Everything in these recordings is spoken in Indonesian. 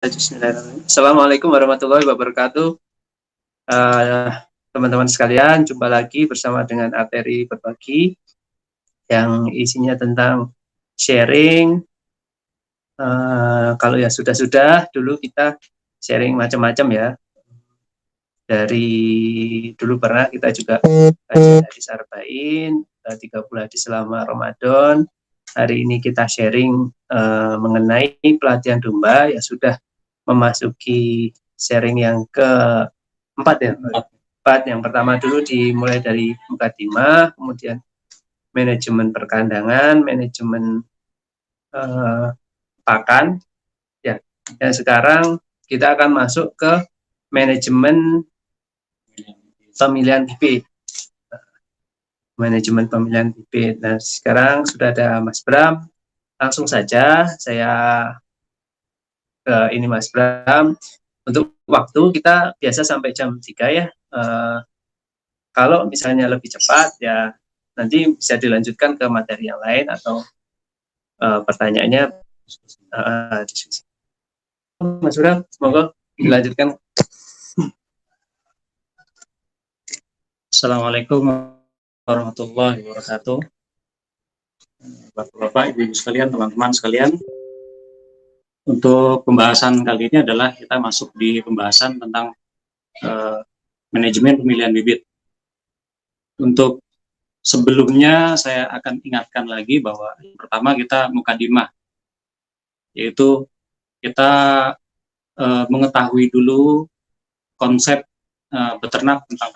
Bismillahirrahmanirrahim. Assalamualaikum warahmatullahi wabarakatuh. Teman-teman sekalian, jumpa lagi bersama dengan Arteri Berbagi yang isinya tentang sharing. Kalau ya sudah dulu kita sharing macam-macam ya. Dari dulu pernah kita juga kajian hadis arba'in, 30 hadis selama Ramadan. Hari ini kita sharing mengenai pelatihan domba, ya sudah memasuki sharing yang keempat ya. Empat. Yang pertama dulu dimulai dari mukadimah, kemudian manajemen perkandangan, manajemen pakan. Ya, dan sekarang kita akan masuk ke manajemen pemilihan bibit. Manajemen pemilihan bibit. Nah, sekarang sudah ada Mas Bram. Langsung saja saya ini Mas Bram. Untuk waktu kita biasa sampai jam 3 ya. Kalau misalnya lebih cepat ya nanti bisa dilanjutkan ke materi yang lain atau pertanyaannya diskusi. Mas Bram, semoga dilanjutkan. Assalamualaikum warahmatullahi wabarakatuh. Bapak-bapak, ibu-ibu sekalian, teman-teman sekalian. Untuk pembahasan kali ini adalah kita masuk di pembahasan tentang manajemen pemilihan bibit. Untuk sebelumnya saya akan ingatkan lagi bahwa pertama kita mukadimah, yaitu kita mengetahui dulu konsep beternak tentang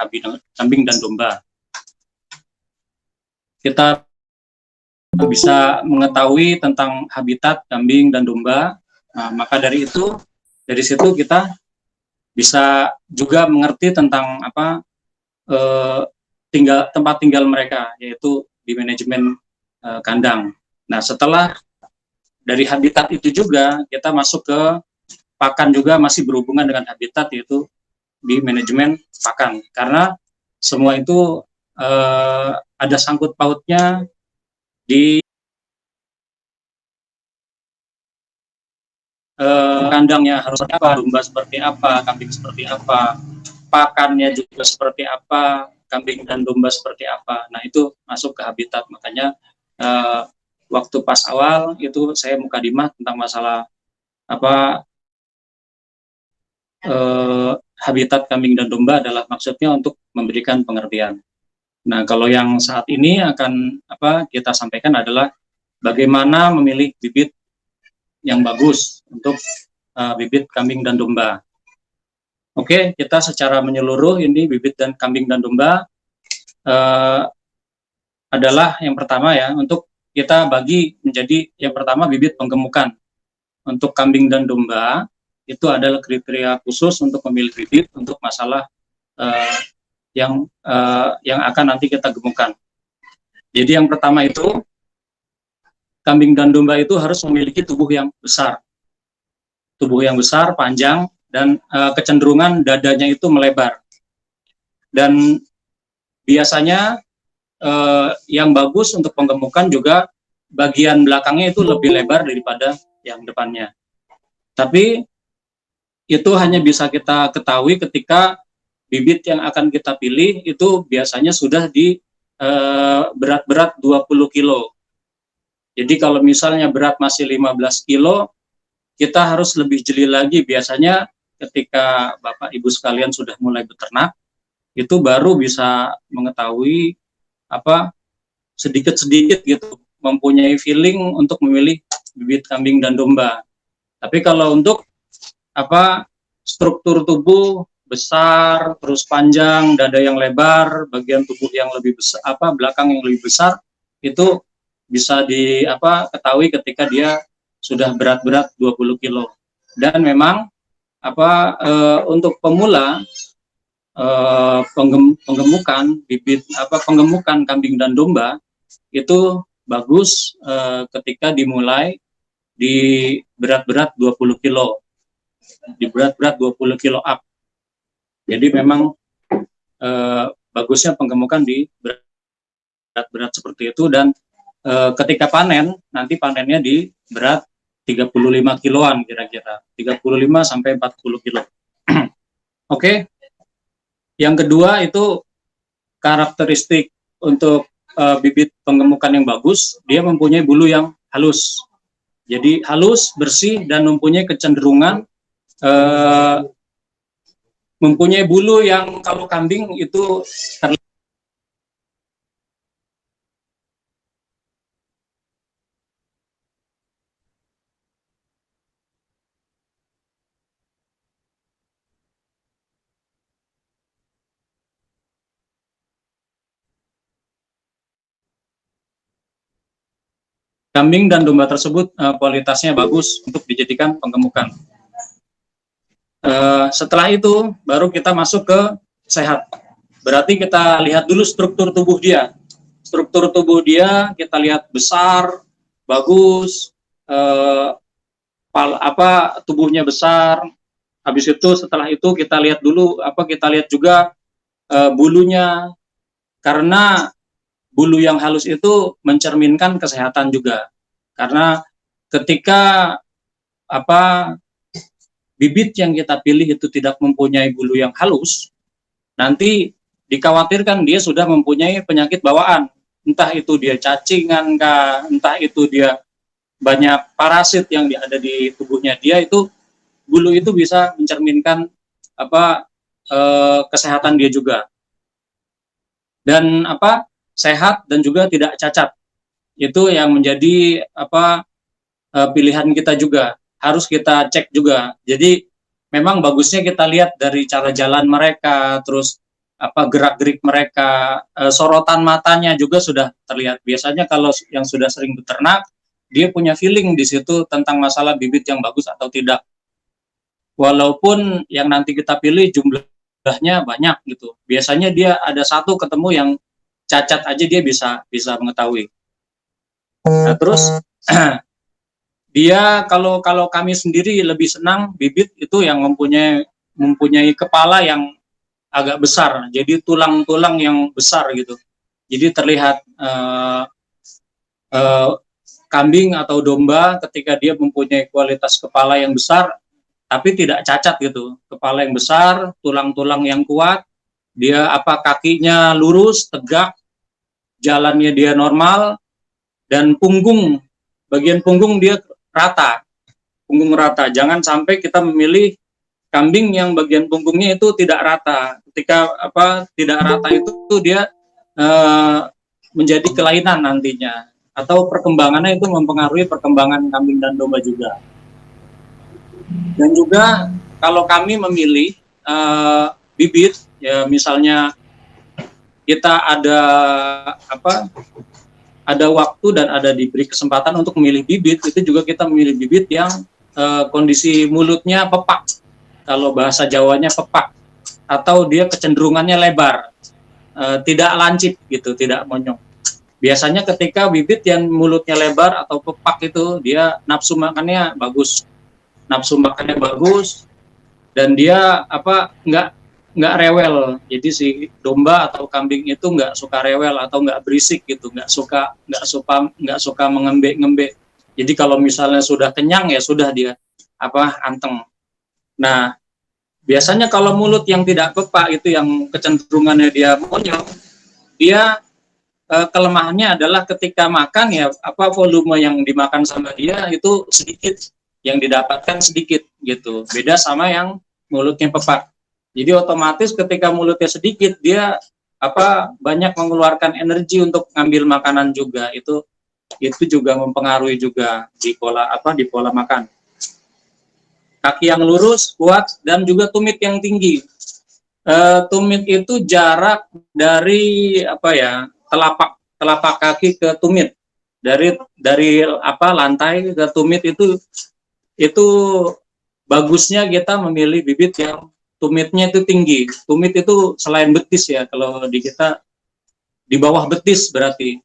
kambing dan domba. Kita bisa mengetahui tentang habitat kambing dan domba. Nah, maka dari situ kita bisa juga mengerti tentang tempat tinggal mereka, yaitu di manajemen kandang. Nah, setelah dari habitat itu juga kita masuk ke pakan, juga masih berhubungan dengan habitat, yaitu di manajemen pakan, karena semua itu ada sangkut pautnya di kandangnya harus seperti apa, domba seperti apa, kambing seperti apa, pakannya juga seperti apa, kambing dan domba seperti apa. Nah, itu masuk ke habitat. Makanya waktu pas awal itu saya mukadimah tentang masalah habitat kambing dan domba adalah maksudnya untuk memberikan pengertian. Nah, kalau yang saat ini akan kita sampaikan adalah bagaimana memilih bibit yang bagus untuk bibit kambing dan domba. Oke, kita secara menyeluruh ini bibit dan kambing dan domba adalah yang pertama ya, untuk kita bagi menjadi yang pertama bibit penggemukan. Untuk kambing dan domba itu adalah kriteria khusus untuk memilih bibit untuk masalah yang akan nanti kita gemukan. Jadi yang pertama itu kambing dan domba itu harus memiliki tubuh yang besar, panjang, dan kecenderungan dadanya itu melebar. Dan biasanya yang bagus untuk penggemukan juga bagian belakangnya itu lebih lebar daripada yang depannya. Tapi itu hanya bisa kita ketahui ketika bibit yang akan kita pilih itu biasanya sudah di berat-berat 20 kilo. Jadi kalau misalnya berat masih 15 kilo, kita harus lebih jeli lagi. Biasanya ketika Bapak Ibu sekalian sudah mulai beternak, itu baru bisa mengetahui sedikit-sedikit gitu, mempunyai feeling untuk memilih bibit kambing dan domba. Tapi kalau untuk struktur tubuh besar, terus panjang, dada yang lebar, bagian tubuh yang lebih besar, belakang yang lebih besar, itu bisa ketahui ketika dia sudah berat-berat 20 kilo. Dan memang untuk pemula penggemukan bibit penggemukan kambing dan domba itu bagus ketika dimulai di berat-berat 20 kilo. Di berat-berat 20 kilo up. Jadi memang bagusnya penggemukan di berat-berat seperti itu, dan ketika panen, nanti panennya di berat 35 kiloan kira-kira, 35 sampai 40 kilo. Oke. Yang kedua itu karakteristik untuk bibit penggemukan yang bagus, dia mempunyai bulu yang halus. Jadi halus, bersih, dan mempunyai kecenderungan mempunyai bulu yang kalau kambing itu kambing dan domba tersebut kualitasnya bagus untuk dijadikan penggemukan. Setelah itu baru kita masuk ke sehat. Berarti kita lihat dulu struktur tubuh dia. Struktur tubuh dia kita lihat besar, bagus, tubuhnya besar. Habis itu setelah itu kita lihat dulu kita lihat juga bulunya, karena bulu yang halus itu mencerminkan kesehatan juga. Karena ketika bibit yang kita pilih itu tidak mempunyai bulu yang halus, nanti dikhawatirkan dia sudah mempunyai penyakit bawaan. Entah itu dia cacingan kah, entah itu dia banyak parasit yang ada di tubuhnya dia, itu bulu itu bisa mencerminkan kesehatan dia juga. Dan sehat dan juga tidak cacat. Itu yang menjadi pilihan kita juga. Harus kita cek juga. Jadi memang bagusnya kita lihat dari cara jalan mereka, terus gerak-gerik mereka, sorotan matanya juga sudah terlihat. Biasanya kalau yang sudah sering beternak, dia punya feeling di situ tentang masalah bibit yang bagus atau tidak. Walaupun yang nanti kita pilih jumlahnya banyak gitu. Biasanya dia ada satu ketemu yang cacat aja dia bisa mengetahui. Nah, terus dia kalau kami sendiri lebih senang bibit itu yang mempunyai kepala yang agak besar, jadi tulang-tulang yang besar gitu. Jadi terlihat kambing atau domba ketika dia mempunyai kualitas kepala yang besar tapi tidak cacat gitu. Kepala yang besar, tulang-tulang yang kuat, dia kakinya lurus, tegak, jalannya dia normal, dan bagian punggung dia rata, punggung rata. Jangan sampai kita memilih kambing yang bagian punggungnya itu tidak rata. Ketika tidak rata itu dia menjadi kelainan nantinya, atau perkembangannya itu mempengaruhi perkembangan kambing dan domba juga. Dan juga kalau kami memilih bibit, ya misalnya kita ada waktu dan ada diberi kesempatan untuk memilih bibit, itu juga kita memilih bibit yang kondisi mulutnya pepak, kalau bahasa Jawanya pepak, atau dia kecenderungannya lebar, tidak lancip gitu, tidak monyong. Biasanya ketika bibit yang mulutnya lebar atau pepak itu dia nafsu makannya bagus, dan dia nggak rewel. Jadi si domba atau kambing itu nggak suka rewel atau nggak berisik gitu, nggak suka mengembek-ngembek. Jadi kalau misalnya sudah kenyang ya sudah dia anteng. Nah, biasanya kalau mulut yang tidak pepak itu yang kecenderungannya dia monyong, dia kelemahannya adalah ketika makan ya volume yang dimakan sama dia itu sedikit, yang didapatkan sedikit gitu. Beda sama yang mulutnya pepak. Jadi otomatis ketika mulutnya sedikit dia banyak mengeluarkan energi untuk ngambil makanan juga. Itu juga mempengaruhi juga di pola makan. Kaki yang lurus, kuat, dan juga tumit yang tinggi. Tumit itu jarak dari telapak kaki ke tumit. Dari lantai ke tumit itu bagusnya kita memilih bibit yang tumitnya itu tinggi. Tumit itu selain betis ya, kalau di kita di bawah betis berarti.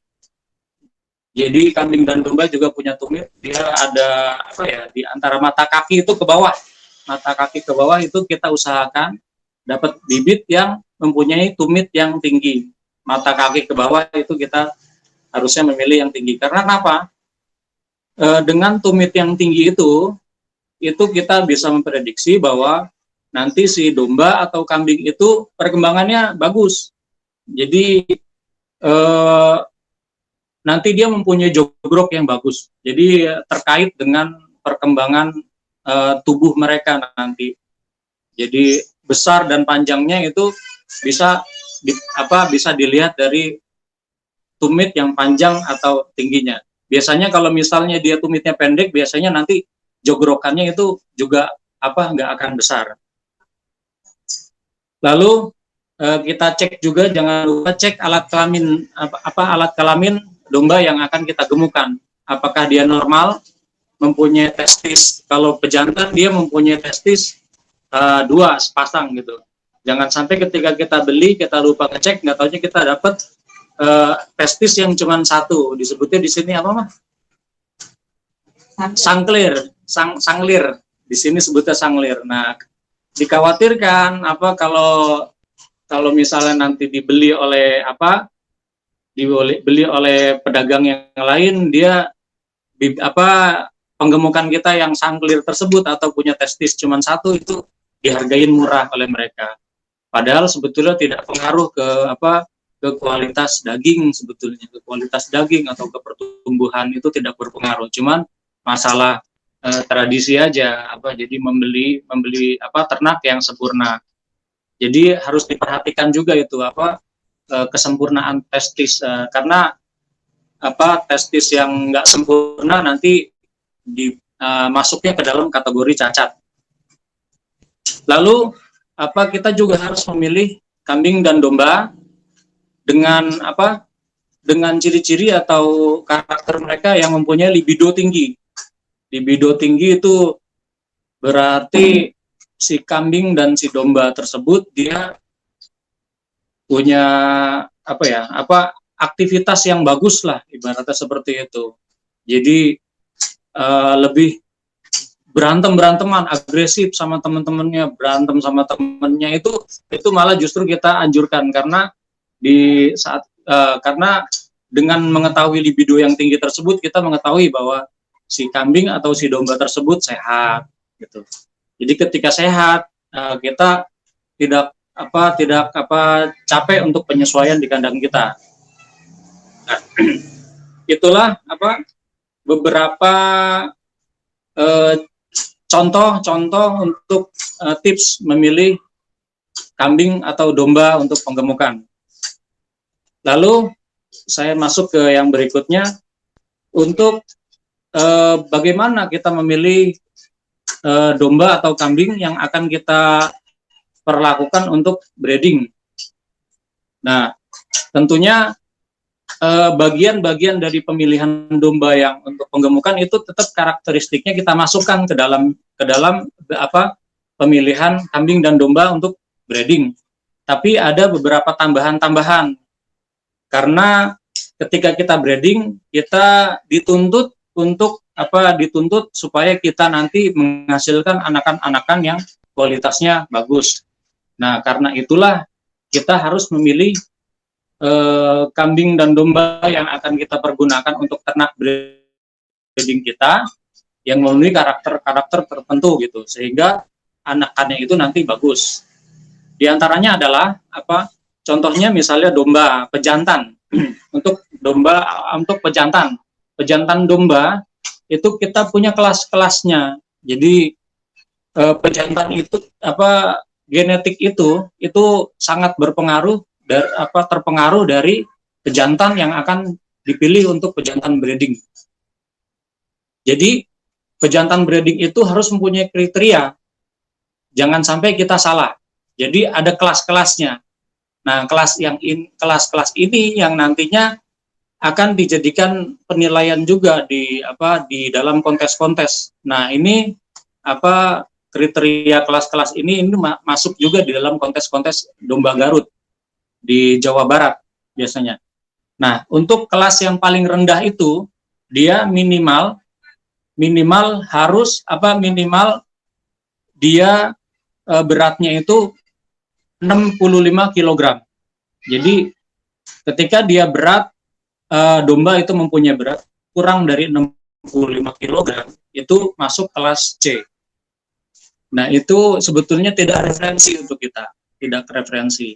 Jadi kambing dan domba juga punya tumit, dia ada di antara mata kaki itu ke bawah. Mata kaki ke bawah itu kita usahakan dapat bibit yang mempunyai tumit yang tinggi. Mata kaki ke bawah itu kita harusnya memilih yang tinggi. Karena kenapa? dengan tumit yang tinggi itu kita bisa memprediksi bahwa nanti si domba atau kambing itu perkembangannya bagus. Jadi nanti dia mempunyai jogrok yang bagus. Jadi terkait dengan perkembangan tubuh mereka nanti. Jadi besar dan panjangnya itu bisa bisa dilihat dari tumit yang panjang atau tingginya. Biasanya kalau misalnya dia tumitnya pendek, biasanya nanti jogrokannya itu juga nggak akan besar. Lalu kita cek juga, jangan lupa cek alat kelamin alat kelamin domba yang akan kita gemukan. Apakah dia normal, mempunyai testis. Kalau pejantan dia mempunyai testis 2 sepasang gitu. Jangan sampai ketika kita beli kita lupa ngecek, nggak taunya kita dapat testis yang cuma 1. Disebutnya di sini apa mah? Sanglir. Di sini sebutnya sanglir. Nah, dikhawatirkan kalau misalnya nanti dibeli oleh pedagang yang lain, dia penggemukan kita yang sanglir tersebut atau punya testis cuma 1 itu dihargain murah oleh mereka. Padahal sebetulnya tidak pengaruh ke kualitas daging, sebetulnya ke kualitas daging atau ke pertumbuhan itu tidak berpengaruh. Cuman masalah tradisi aja, jadi membeli ternak yang sempurna. Jadi harus diperhatikan juga itu kesempurnaan testis, karena testis yang nggak sempurna nanti masuknya ke dalam kategori cacat. Lalu kita juga harus memilih kambing dan domba dengan ciri-ciri atau karakter mereka yang mempunyai libido tinggi. Libido tinggi itu berarti si kambing dan si domba tersebut dia punya aktivitas yang bagus lah, ibaratnya seperti itu. Jadi lebih beranteman, agresif sama teman-temannya, berantem sama temannya itu malah justru kita anjurkan, karena karena dengan mengetahui libido yang tinggi tersebut kita mengetahui bahwa si kambing atau si domba tersebut sehat gitu. Jadi ketika sehat kita tidak capek untuk penyesuaian di kandang kita. Nah, itulah beberapa contoh untuk tips memilih kambing atau domba untuk penggemukan. Lalu saya masuk ke yang berikutnya untuk bagaimana kita memilih domba atau kambing yang akan kita perlakukan untuk breeding. Nah, tentunya bagian-bagian dari pemilihan domba yang untuk penggemukan itu tetap karakteristiknya kita masukkan ke dalam pemilihan kambing dan domba untuk breeding. Tapi ada beberapa tambahan-tambahan, karena ketika kita breeding kita dituntut supaya kita nanti menghasilkan anakan-anakan yang kualitasnya bagus. Nah, karena itulah kita harus memilih kambing dan domba yang akan kita pergunakan untuk ternak breeding kita yang memenuhi karakter-karakter tertentu gitu, sehingga anakannya itu nanti bagus. Di antaranya adalah contohnya misalnya domba pejantan. Untuk pejantan domba itu kita punya kelas-kelasnya. Jadi pejantan itu genetik itu sangat berpengaruh terpengaruh dari pejantan yang akan dipilih untuk pejantan breeding. Jadi pejantan breeding itu harus mempunyai kriteria. Jangan sampai kita salah. Jadi ada kelas-kelasnya. Nah, kelas-kelas ini yang nantinya akan dijadikan penilaian juga di dalam kontes-kontes. Nah, ini kriteria kelas-kelas ini masuk juga di dalam kontes-kontes domba Garut di Jawa Barat biasanya. Nah, untuk kelas yang paling rendah itu dia minimal harus dia beratnya itu 65 kg. Jadi ketika dia berat, domba itu mempunyai berat kurang dari kg itu masuk kelas C. Nah, itu sebetulnya tidak referensi untuk kita, tidak referensi.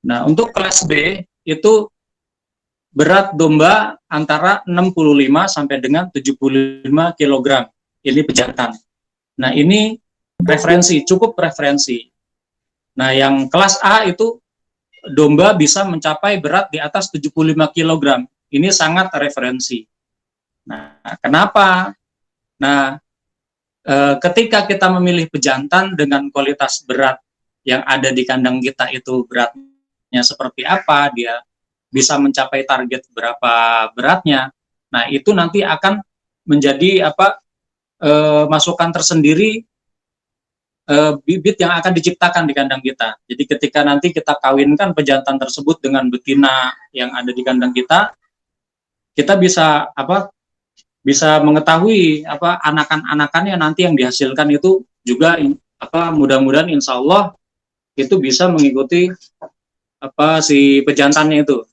Nah, untuk kelas B itu berat domba antara 65 sampai dengan 75 kg. Ini pejantan. Nah, ini referensi, cukup referensi. Nah, yang kelas A itu domba bisa mencapai berat di atas 75 kg. Ini sangat referensi. Nah, kenapa? Nah, ketika kita memilih pejantan dengan kualitas berat yang ada di kandang kita itu beratnya seperti apa, dia bisa mencapai target berapa beratnya. Nah, itu nanti akan menjadi masukan tersendiri, bibit yang akan diciptakan di kandang kita. Jadi ketika nanti kita kawinkan pejantan tersebut dengan betina yang ada di kandang kita bisa bisa mengetahui anakan-anakannya nanti yang dihasilkan itu juga mudah-mudahan insya Allah itu bisa mengikuti si pejantannya itu.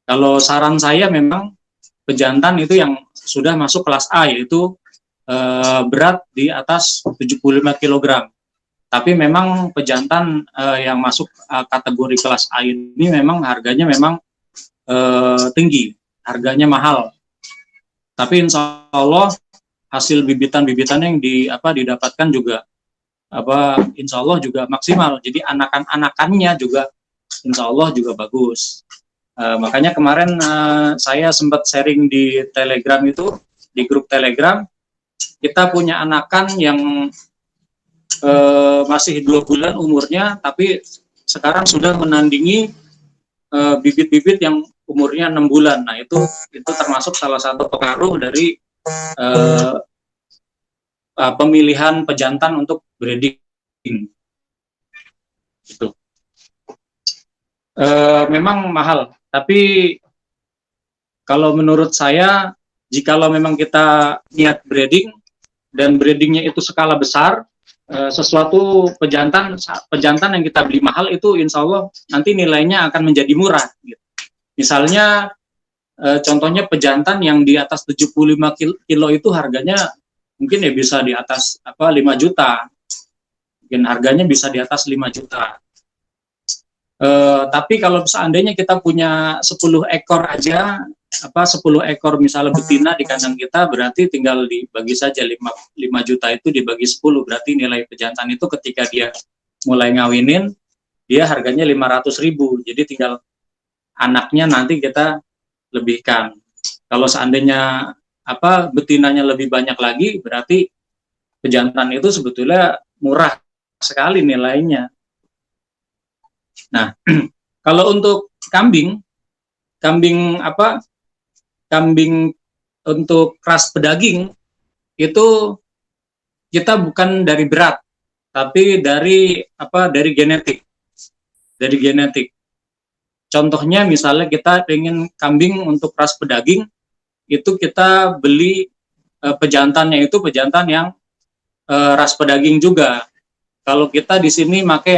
Kalau saran saya memang pejantan itu yang sudah masuk kelas A, yaitu berat di atas 75 kg. Tapi memang pejantan yang masuk kategori kelas A ini memang harganya memang tinggi, harganya mahal. Tapi insya Allah hasil bibitan-bibitan yang didapatkan juga insya Allah juga maksimal. Jadi anakan-anakannya juga insya Allah juga bagus. Makanya kemarin saya sempat sharing di Telegram itu, di grup Telegram, kita punya anakan yang masih 2 bulan umurnya, tapi sekarang sudah menandingi bibit-bibit yang umurnya 6 bulan. Nah, itu termasuk salah satu pengaruh dari pemilihan pejantan untuk breeding. Gitu. Memang mahal, tapi kalau menurut saya, jikalau memang kita niat breeding dan breedingnya itu skala besar, sesuatu pejantan yang kita beli mahal itu insya Allah nanti nilainya akan menjadi murah. Gitu. Misalnya contohnya pejantan yang di atas 75 kilo itu harganya mungkin ya bisa di atas 5 juta. Mungkin harganya bisa di atas 5 juta. Tapi kalau seandainya kita punya 10 ekor aja, 10 ekor misalnya betina di kandang kita, berarti tinggal dibagi saja 5 juta itu dibagi 10, berarti nilai pejantan itu ketika dia mulai ngawinin, dia harganya 500.000, jadi tinggal anaknya nanti kita lebihkan. Kalau seandainya betinanya lebih banyak lagi, berarti pejantan itu sebetulnya murah sekali nilainya. Nah, kalau untuk kambing untuk ras pedaging itu kita bukan dari berat, tapi dari genetik. Dari genetik. Contohnya misalnya kita ingin kambing untuk ras pedaging, itu kita beli pejantannya itu pejantan yang ras pedaging juga. Kalau kita di sini pakai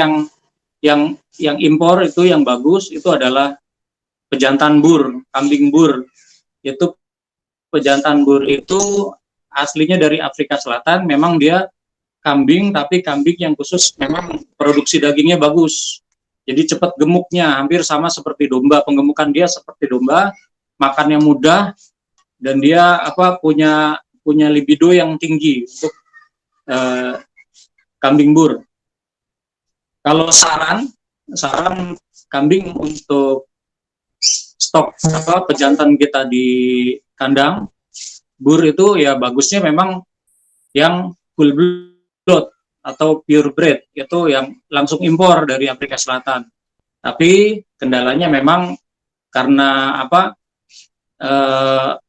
yang impor itu yang bagus itu adalah pejantan bur, kambing bur. Itu pejantan bur itu aslinya dari Afrika Selatan, memang dia kambing tapi kambing yang khusus memang produksi dagingnya bagus. Jadi cepat gemuknya, hampir sama seperti domba, penggemukan dia seperti domba, makannya mudah dan dia punya libido yang tinggi untuk kambing bur. Kalau saran kambing untuk stok pejantan kita di kandang bur itu ya bagusnya memang yang full blood atau purebred, itu yang langsung impor dari Afrika Selatan. Tapi kendalanya memang karena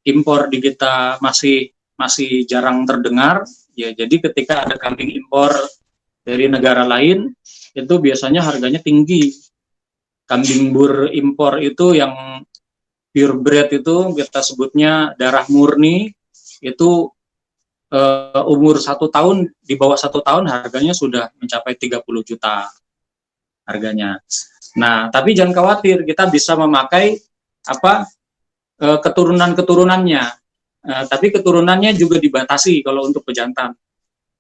impor di kita masih jarang terdengar ya, jadi ketika ada kambing impor dari negara lain itu biasanya harganya tinggi. Kambing bur impor itu yang purebred itu kita sebutnya darah murni, itu umur 1 tahun, di bawah 1 tahun harganya sudah mencapai 30 juta harganya. Nah, tapi jangan khawatir, kita bisa memakai keturunan-keturunannya. Tapi keturunannya juga dibatasi kalau untuk pejantan.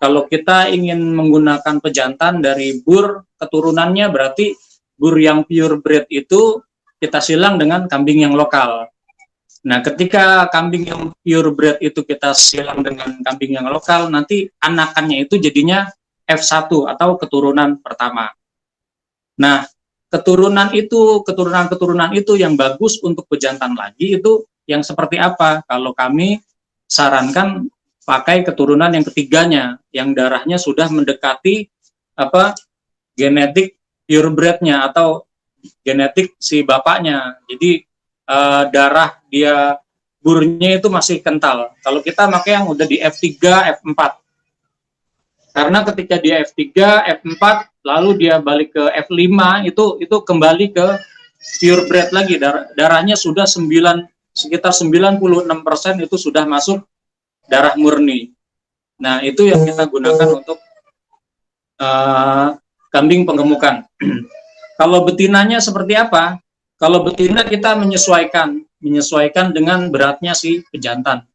Kalau kita ingin menggunakan pejantan dari bur, keturunannya berarti bur yang purebred itu kita silang dengan kambing yang lokal. Nah, ketika kambing yang purebred itu kita silang dengan kambing yang lokal, nanti anakannya itu jadinya F1 atau keturunan pertama. Nah, keturunan itu yang bagus untuk pejantan lagi itu yang seperti apa? Kalau kami sarankan pakai keturunan yang ketiganya, yang darahnya sudah mendekati genetik purebrednya atau genetik si bapaknya. Jadi darah dia burnya itu masih kental. Kalau kita pakai yang udah di F3, F4. Karena ketika dia F3, F4, lalu dia balik ke F5, itu kembali ke purebred lagi. Darahnya sudah sekitar 96% itu sudah masuk darah murni. Nah, itu yang kita gunakan untuk kambing penggemukan. Kalau betinanya seperti apa? Kalau betina kita menyesuaikan dengan beratnya si pejantan.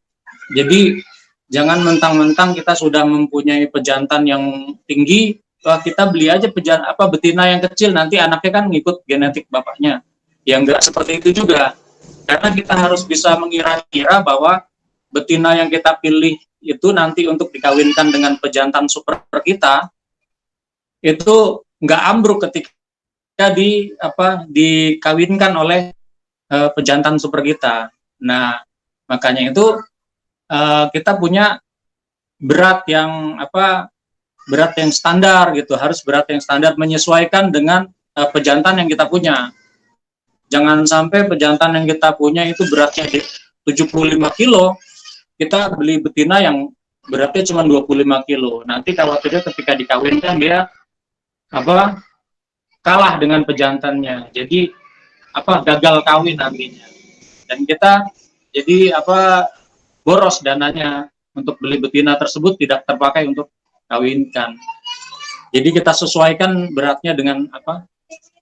Jadi jangan mentang-mentang kita sudah mempunyai pejantan yang tinggi, kita beli aja betina yang kecil, nanti anaknya kan ngikut genetik bapaknya. Ya enggak seperti itu juga. Karena kita harus bisa mengira-kira bahwa betina yang kita pilih itu nanti untuk dikawinkan dengan pejantan super kita itu nggak ambruk ketika dikawinkan oleh pejantan super kita. Nah, makanya itu kita punya berat yang standar gitu, harus berat yang standar menyesuaikan dengan pejantan yang kita punya. Jangan sampai pejantan yang kita punya itu beratnya 75 kilo, kita beli betina yang beratnya cuma 25 kilo. Nanti khawatirnya ketika dikawinkan dia kalah dengan pejantannya. Jadi gagal kawin nantinya. Dan kita jadi boros dananya untuk beli betina tersebut tidak terpakai untuk kawinkan. Jadi kita sesuaikan beratnya dengan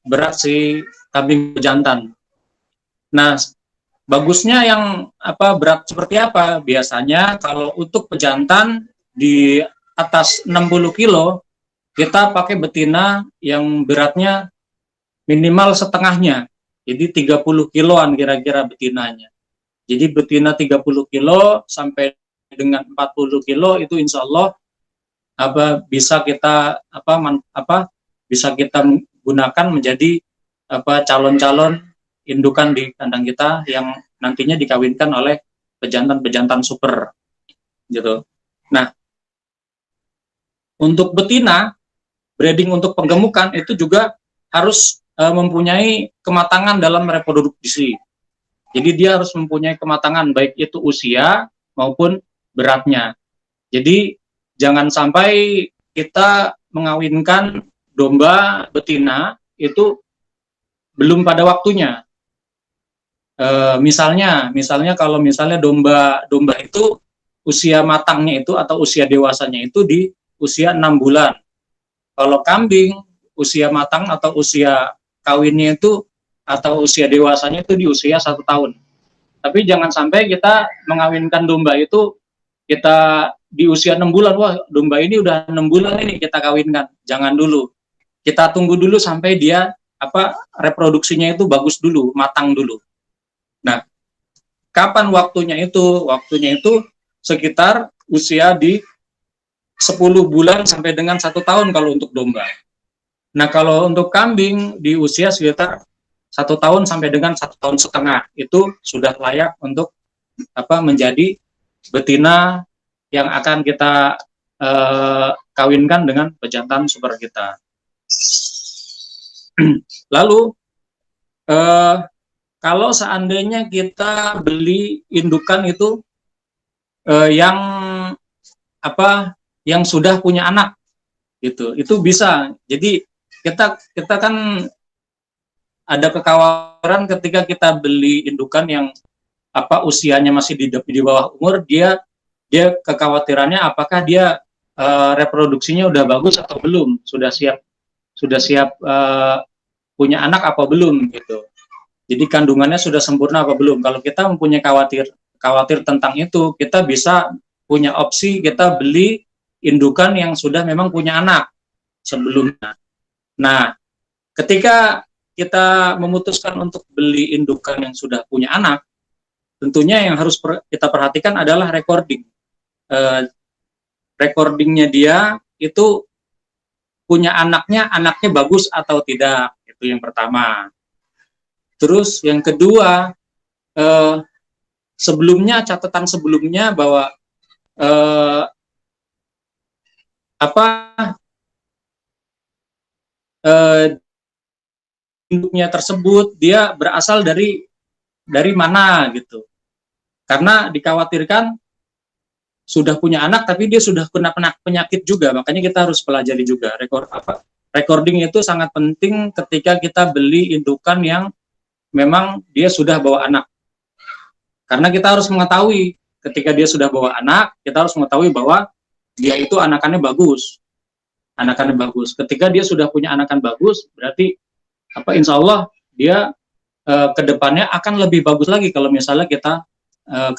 berat si kambing pejantan. Nah, bagusnya yang berat seperti apa? Biasanya kalau untuk pejantan di atas 60 kilo, kita pakai betina yang beratnya minimal setengahnya. Jadi 30 kiloan kira-kira betinanya. Jadi betina 30 kilo sampai dengan 40 kilo itu insya Allah bisa kita bisa kita gunakan menjadi calon-calon indukan di kandang kita yang nantinya dikawinkan oleh pejantan-pejantan super gitu. Nah, untuk betina breeding untuk penggemukan itu juga harus mempunyai kematangan dalam reproduksi. Jadi dia harus mempunyai kematangan baik itu usia maupun beratnya. Jadi jangan sampai kita mengawinkan domba betina itu belum pada waktunya. Misalnya kalau domba itu usia matangnya itu atau usia dewasanya itu di usia 6 bulan. Kalau kambing usia matang atau usia kawinnya itu atau usia dewasanya itu di usia 1 tahun. Tapi jangan sampai kita mengawinkan domba itu kita di usia 6 bulan, wah domba ini udah 6 bulan ini kita kawinkan. Jangan dulu. Kita tunggu dulu sampai dia reproduksinya itu bagus dulu, matang dulu. Nah, kapan waktunya itu? Waktunya itu sekitar usia di 10 bulan sampai dengan 1 tahun kalau untuk domba. Nah, kalau untuk kambing di usia sekitar 1 tahun sampai dengan 1,5 tahun itu sudah layak untuk menjadi betina yang akan kita kawinkan dengan pejantan super kita. Lalu kalau seandainya kita beli indukan itu yang sudah punya anak gitu, itu bisa. Jadi kita kan ada kekhawatiran ketika kita beli indukan yang usianya masih di bawah umur, dia kekhawatirannya apakah dia reproduksinya udah bagus atau belum, sudah siap punya anak apa belum gitu. Jadi kandungannya sudah sempurna apa belum. Kalau kita mempunyai khawatir tentang itu, kita bisa punya opsi kita beli indukan yang sudah memang punya anak sebelumnya. Nah, ketika kita memutuskan untuk beli indukan yang sudah punya anak, tentunya yang harus kita perhatikan adalah recording. Recordingnya dia itu punya anaknya bagus atau tidak, itu yang pertama. Terus yang kedua, catatan sebelumnya bahwa induknya tersebut dia berasal dari mana gitu. Karena dikhawatirkan sudah punya anak tapi dia sudah kena penyakit juga, makanya kita harus pelajari juga recording itu sangat penting ketika kita beli indukan yang memang dia sudah bawa anak. Karena kita harus mengetahui ketika dia sudah bawa anak, kita harus mengetahui bahwa dia itu anakannya bagus. Anakannya bagus. Ketika dia sudah punya anakan bagus, berarti insya Allah dia kedepannya akan lebih bagus lagi kalau misalnya kita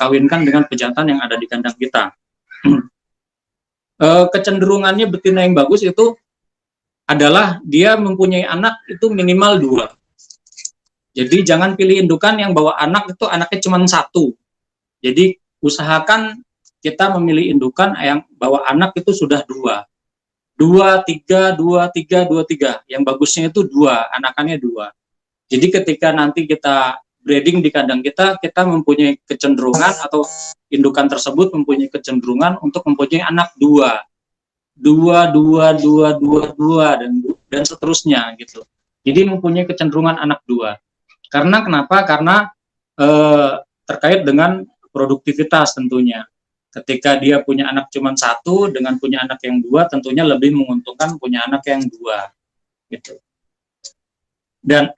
kawinkan dengan pejantan yang ada di kandang kita. Kecenderungannya betina yang bagus itu adalah dia mempunyai anak itu minimal 2. Jadi jangan pilih indukan yang bawa anak itu anaknya cuma 1. Jadi usahakan kita memilih indukan yang bawa anak itu sudah 2, 3. Yang bagusnya itu 2, anakannya 2. Jadi ketika nanti kita breeding di kandang kita mempunyai kecenderungan atau indukan tersebut mempunyai kecenderungan untuk mempunyai anak 2 dan seterusnya gitu. Jadi mempunyai kecenderungan anak 2. Karena kenapa? Karena terkait dengan produktivitas tentunya. Ketika dia punya anak cuma 1 dengan punya anak yang 2, tentunya lebih menguntungkan punya anak yang 2 gitu. Dan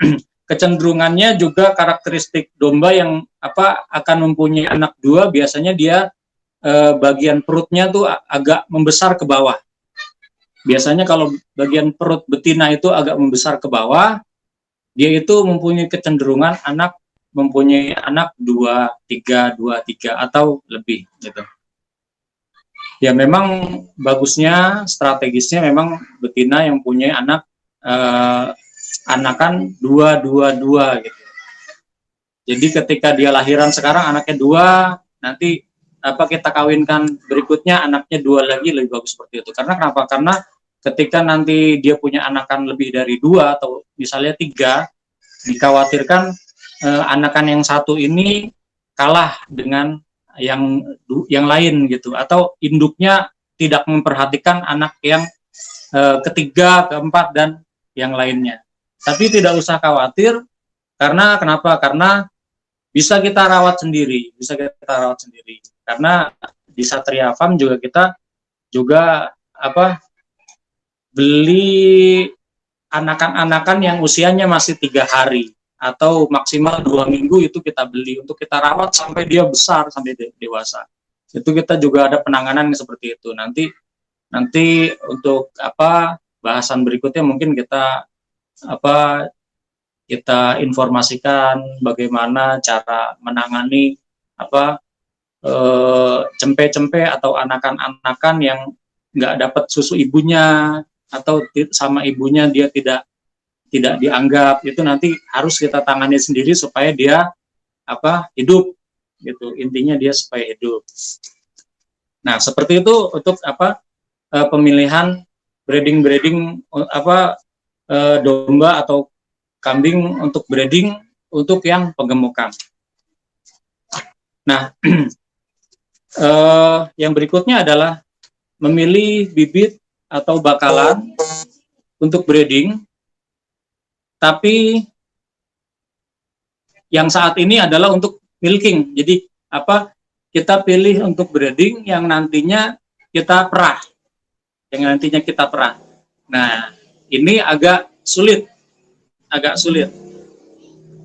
kecenderungannya juga karakteristik domba yang akan mempunyai anak 2, biasanya dia bagian perutnya tuh agak membesar ke bawah. Biasanya kalau bagian perut betina itu agak membesar ke bawah, dia itu mempunyai kecenderungan mempunyai anak 2, 3 atau lebih gitu. Ya memang bagusnya, strategisnya memang betina yang punya anak anakan 2 gitu. Jadi ketika dia lahiran sekarang anaknya 2, nanti kita kawinkan berikutnya anaknya 2 lagi, lebih bagus seperti itu. Karena kenapa? Karena ketika nanti dia punya anakan lebih dari 2 atau misalnya 3, dikhawatirkan anakan yang 1 ini kalah dengan yang lain gitu, atau induknya tidak memperhatikan anak yang ketiga, keempat dan yang lainnya. Tapi tidak usah khawatir, karena kenapa? Karena bisa kita rawat sendiri, Karena di Satria Farm juga kita beli anakan-anakan yang usianya masih 3 hari atau maksimal 2 minggu itu kita beli untuk kita rawat sampai dia besar, sampai dewasa. Itu kita juga ada penanganan seperti itu. Nanti untuk bahasan berikutnya mungkin kita informasikan bagaimana cara menangani cempe-cempe atau anakan-anakan yang nggak dapat susu ibunya atau sama ibunya dia tidak dianggap, itu nanti harus kita tangani sendiri supaya dia hidup gitu. Intinya dia supaya hidup. Nah, seperti itu untuk pemilihan breeding domba atau kambing untuk breeding untuk yang penggemukan. Nah, yang berikutnya adalah memilih bibit atau bakalan untuk breeding. Tapi yang saat ini adalah untuk milking. Jadi kita pilih untuk breeding yang nantinya kita perah. Nah, ini agak sulit.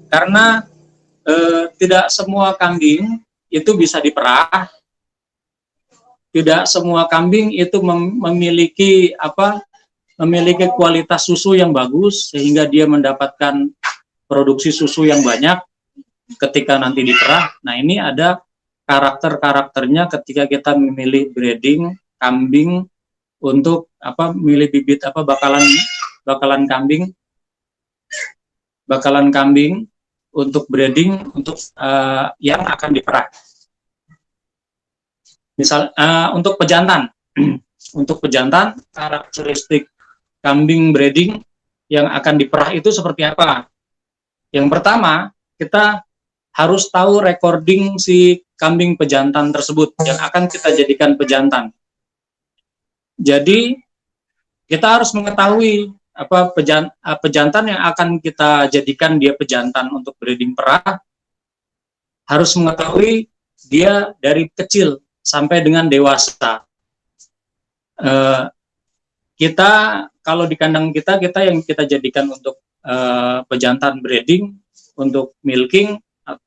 Karena tidak semua kambing itu bisa diperah. Tidak semua kambing itu memiliki kualitas susu yang bagus sehingga dia mendapatkan produksi susu yang banyak ketika nanti diperah. Nah, ini ada karakter-karakternya ketika kita memilih breeding kambing untuk milih bibit bakalan kambing untuk breeding untuk yang akan diperah. Misal untuk pejantan, untuk pejantan karakteristik kambing breeding yang akan diperah itu seperti apa? Yang pertama, kita harus tahu recording si kambing pejantan tersebut yang akan kita jadikan pejantan. Jadi kita harus mengetahui pejantan yang akan kita jadikan dia pejantan untuk breeding perah, harus mengetahui dia dari kecil sampai dengan dewasa. Kita kalau di kandang kita yang kita jadikan untuk pejantan breeding, untuk milking,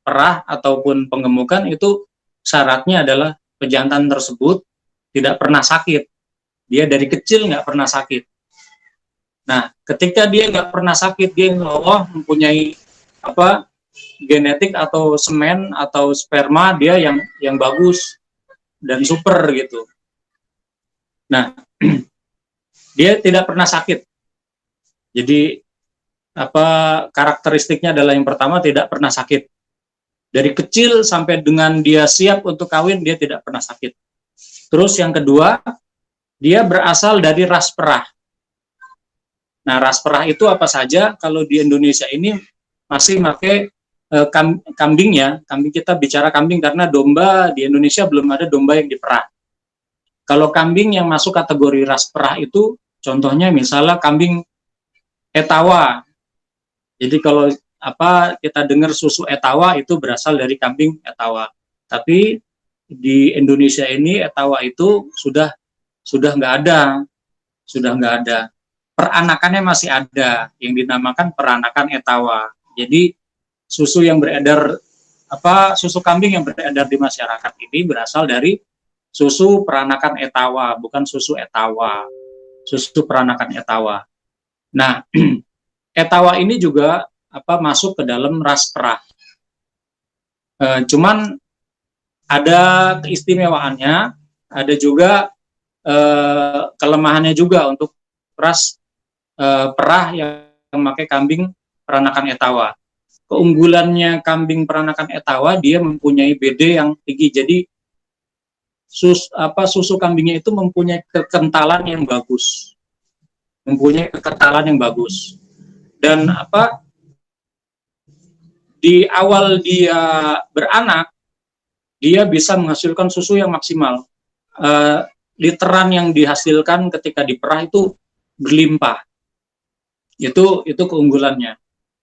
perah ataupun penggemukan, itu syaratnya adalah pejantan tersebut tidak pernah sakit. Dia dari kecil nggak pernah sakit. Nah, ketika dia nggak pernah sakit, dia insya Allah mempunyai genetik atau semen atau sperma dia yang bagus dan super gitu. Nah, dia tidak pernah sakit. Jadi karakteristiknya adalah yang pertama tidak pernah sakit. Dari kecil sampai dengan dia siap untuk kawin, dia tidak pernah sakit. Terus yang kedua, dia berasal dari ras perah. Nah, ras perah itu apa saja? Kalau di Indonesia ini masih pakai kambingnya. Kambing, kita bicara kambing karena domba di Indonesia belum ada domba yang diperah. Kalau kambing yang masuk kategori ras perah itu, contohnya misalnya kambing Etawa. Jadi kalau kita dengar susu Etawa itu berasal dari kambing Etawa. Tapi di Indonesia ini Etawa itu sudah nggak ada. Peranakannya masih ada yang dinamakan peranakan Etawa. Jadi susu yang beredar susu kambing yang beredar di masyarakat ini berasal dari susu peranakan Etawa, bukan susu Etawa. Susu peranakan Etawa. Nah, Etawa ini juga masuk ke dalam ras perah. Cuman ada keistimewaannya, ada juga kelemahannya juga untuk ras perah yang memakai kambing peranakan Etawa. Keunggulannya kambing peranakan Etawa, dia mempunyai BD yang tinggi. Jadi susu kambingnya itu mempunyai kekentalan yang bagus. Dan di awal dia beranak, dia bisa menghasilkan susu yang maksimal. Literan yang dihasilkan ketika diperah itu berlimpah. Itu keunggulannya.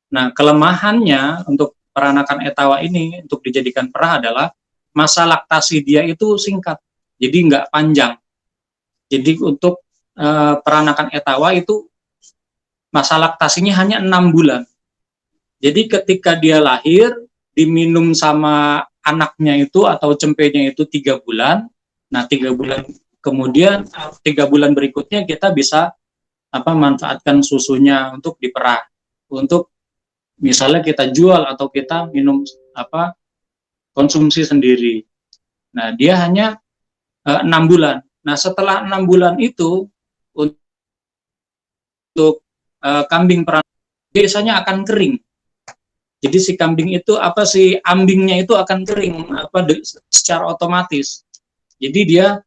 Nah, kelemahannya untuk peranakan Etawa ini untuk dijadikan perah adalah masa laktasi dia itu singkat, jadi nggak panjang. Jadi untuk peranakan Etawa itu masa laktasinya hanya 6 bulan. Jadi ketika dia lahir, diminum sama anaknya itu atau cempenya itu 3 bulan. Nah, 3 bulan kemudian, 3 bulan berikutnya kita bisa manfaatkan susunya untuk diperah. Untuk misalnya kita jual atau kita minum konsumsi sendiri. Nah, dia hanya 6 bulan. Nah, setelah 6 bulan itu untuk kambing perah biasanya akan kering. Jadi si kambing itu ambingnya itu akan kering secara otomatis. Jadi dia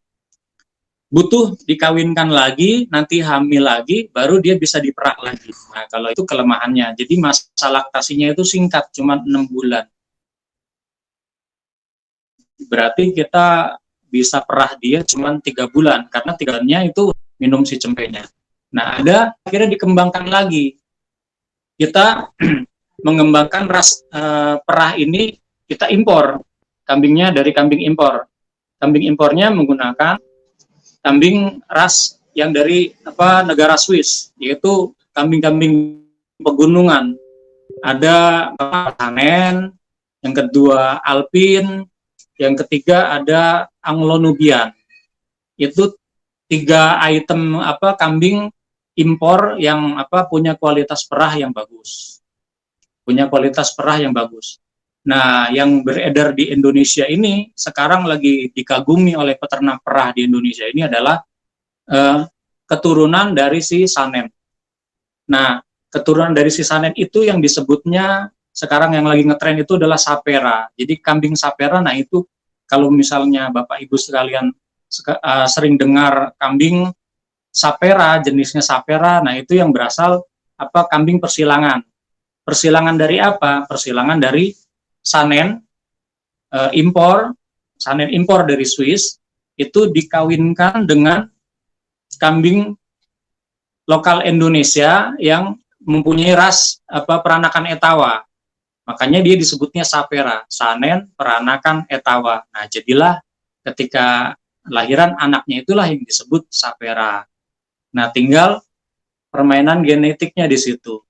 butuh dikawinkan lagi, nanti hamil lagi, baru dia bisa diperah lagi. Nah, kalau itu kelemahannya. Jadi masa laktasinya itu singkat, cuma 6 bulan. Berarti kita bisa perah dia cuma 3 bulan, karena 3 bulannya itu minum si cempenya. Nah, akhirnya dikembangkan lagi. Kita mengembangkan ras perah ini, kita impor kambingnya dari kambing impor. Kambing impornya menggunakan kambing ras yang dari negara Swiss, yaitu kambing-kambing pegunungan. Ada Panen, yang kedua Alpin, yang ketiga ada Anglo-Nubian. Itu 3 item kambing impor yang punya kualitas perah yang bagus. Nah, yang beredar di Indonesia ini sekarang lagi dikagumi oleh peternak perah di Indonesia ini adalah keturunan dari si Sanen. Nah, keturunan dari si Sanen itu yang disebutnya sekarang yang lagi ngetren itu adalah Sapera. Jadi kambing Sapera, nah itu kalau misalnya Bapak Ibu sekalian sering dengar kambing Sapera, jenisnya Sapera, nah itu yang berasal kambing persilangan. Persilangan dari apa? Persilangan dari Sanen impor, Sanen impor dari Swiss, itu dikawinkan dengan kambing lokal Indonesia yang mempunyai ras peranakan Etawa. Makanya dia disebutnya Sapera, Sanen peranakan Etawa. Nah, jadilah ketika lahiran anaknya itulah yang disebut Sapera. Nah, tinggal permainan genetiknya di situ.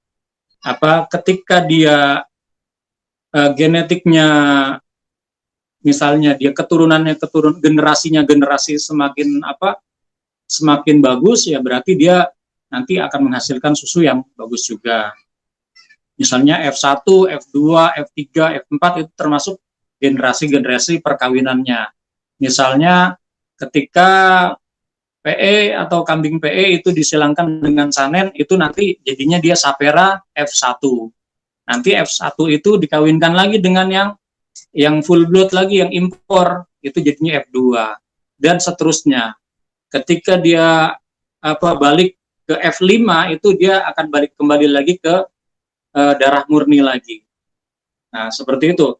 Ketika dia genetiknya misalnya dia generasi semakin bagus, ya berarti dia nanti akan menghasilkan susu yang bagus juga. Misalnya F1, F2, F3, F4 itu termasuk generasi-generasi perkawinannya. Misalnya ketika PE atau kambing PE itu disilangkan dengan Sanen, itu nanti jadinya dia Sapera F1. Nanti F1 itu dikawinkan lagi dengan yang full blood lagi, yang impor, itu jadinya F2. Dan seterusnya. Ketika dia balik ke F5, itu dia akan balik kembali lagi ke darah murni lagi. Nah, seperti itu.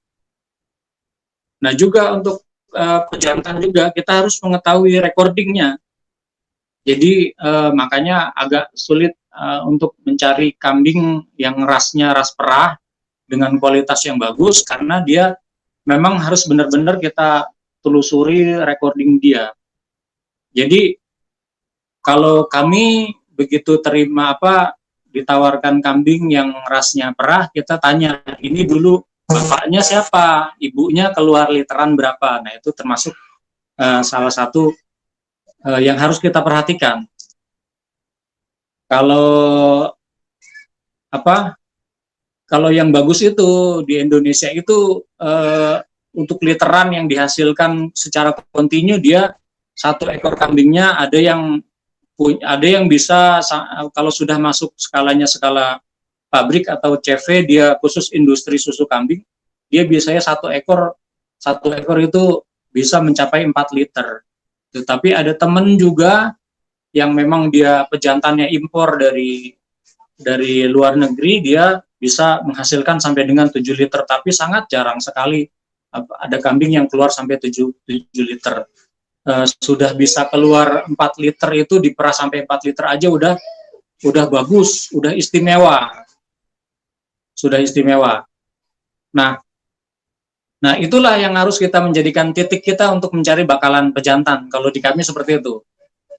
Nah, juga untuk pejantan juga kita harus mengetahui recordingnya. Jadi makanya agak sulit untuk mencari kambing yang rasnya ras perah dengan kualitas yang bagus, karena dia memang harus benar-benar kita telusuri recording dia. Jadi kalau kami begitu terima ditawarkan kambing yang rasnya perah, kita tanya, ini dulu bapaknya siapa, ibunya keluar literan berapa. Nah, itu termasuk salah satu yang harus kita perhatikan. Kalau kalau yang bagus itu di Indonesia itu untuk literan yang dihasilkan secara kontinu, dia satu ekor kambingnya ada yang bisa, kalau sudah masuk skala pabrik atau CV, dia khusus industri susu kambing, dia biasanya satu ekor itu bisa mencapai 4 liter. Tetapi ada temen juga yang memang dia pejantannya impor dari luar negeri, dia bisa menghasilkan sampai dengan 7 liter, tapi sangat jarang sekali ada kambing yang keluar sampai 7 liter. Sudah bisa keluar 4 liter itu, diperah sampai 4 liter aja udah bagus, udah istimewa. Nah, itulah yang harus kita menjadikan titik kita untuk mencari bakalan pejantan. Kalau di kami seperti itu.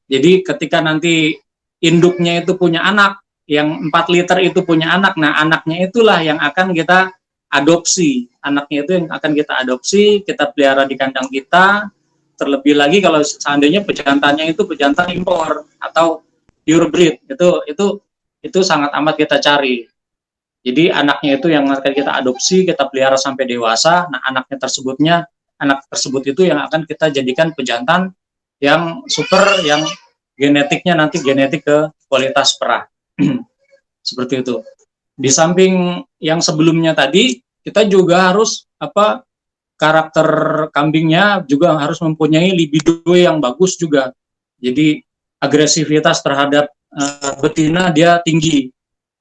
Jadi ketika nanti induknya itu punya anak, yang 4 liter itu punya anak, nah anaknya itulah yang akan kita adopsi. Anaknya itu yang akan kita adopsi, kita pelihara di kandang kita. Terlebih lagi kalau seandainya pejantannya itu pejantan impor atau pure breed, itu sangat amat kita cari. Jadi anaknya itu yang akan kita adopsi, kita pelihara sampai dewasa. Nah, anak tersebut itu yang akan kita jadikan pejantan yang super, yang genetiknya nanti genetik ke kualitas perah. Seperti itu. Di samping yang sebelumnya tadi, kita juga harus karakter kambingnya juga harus mempunyai libido yang bagus juga. Jadi agresivitas terhadap betina dia tinggi.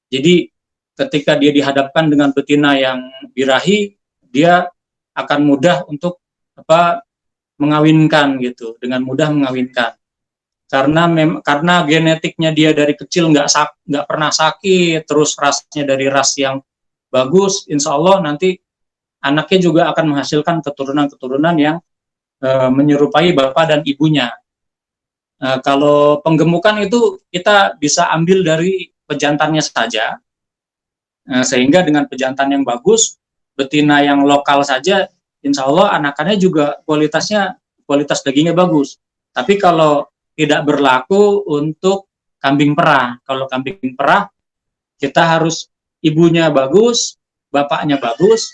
Jadi ketika dia dihadapkan dengan betina yang birahi, dia akan mudah untuk mengawinkan gitu, dengan mudah mengawinkan. Karena genetiknya dia dari kecil nggak pernah sakit, terus rasnya dari ras yang bagus, insya Allah nanti anaknya juga akan menghasilkan keturunan-keturunan yang menyerupai bapak dan ibunya. Kalau penggemukan itu kita bisa ambil dari pejantannya saja, sehingga dengan pejantan yang bagus, betina yang lokal saja, insya Allah anakannya juga kualitas dagingnya bagus. Tapi kalau tidak berlaku untuk kambing perah. Kalau kambing perah, kita harus ibunya bagus, bapaknya bagus,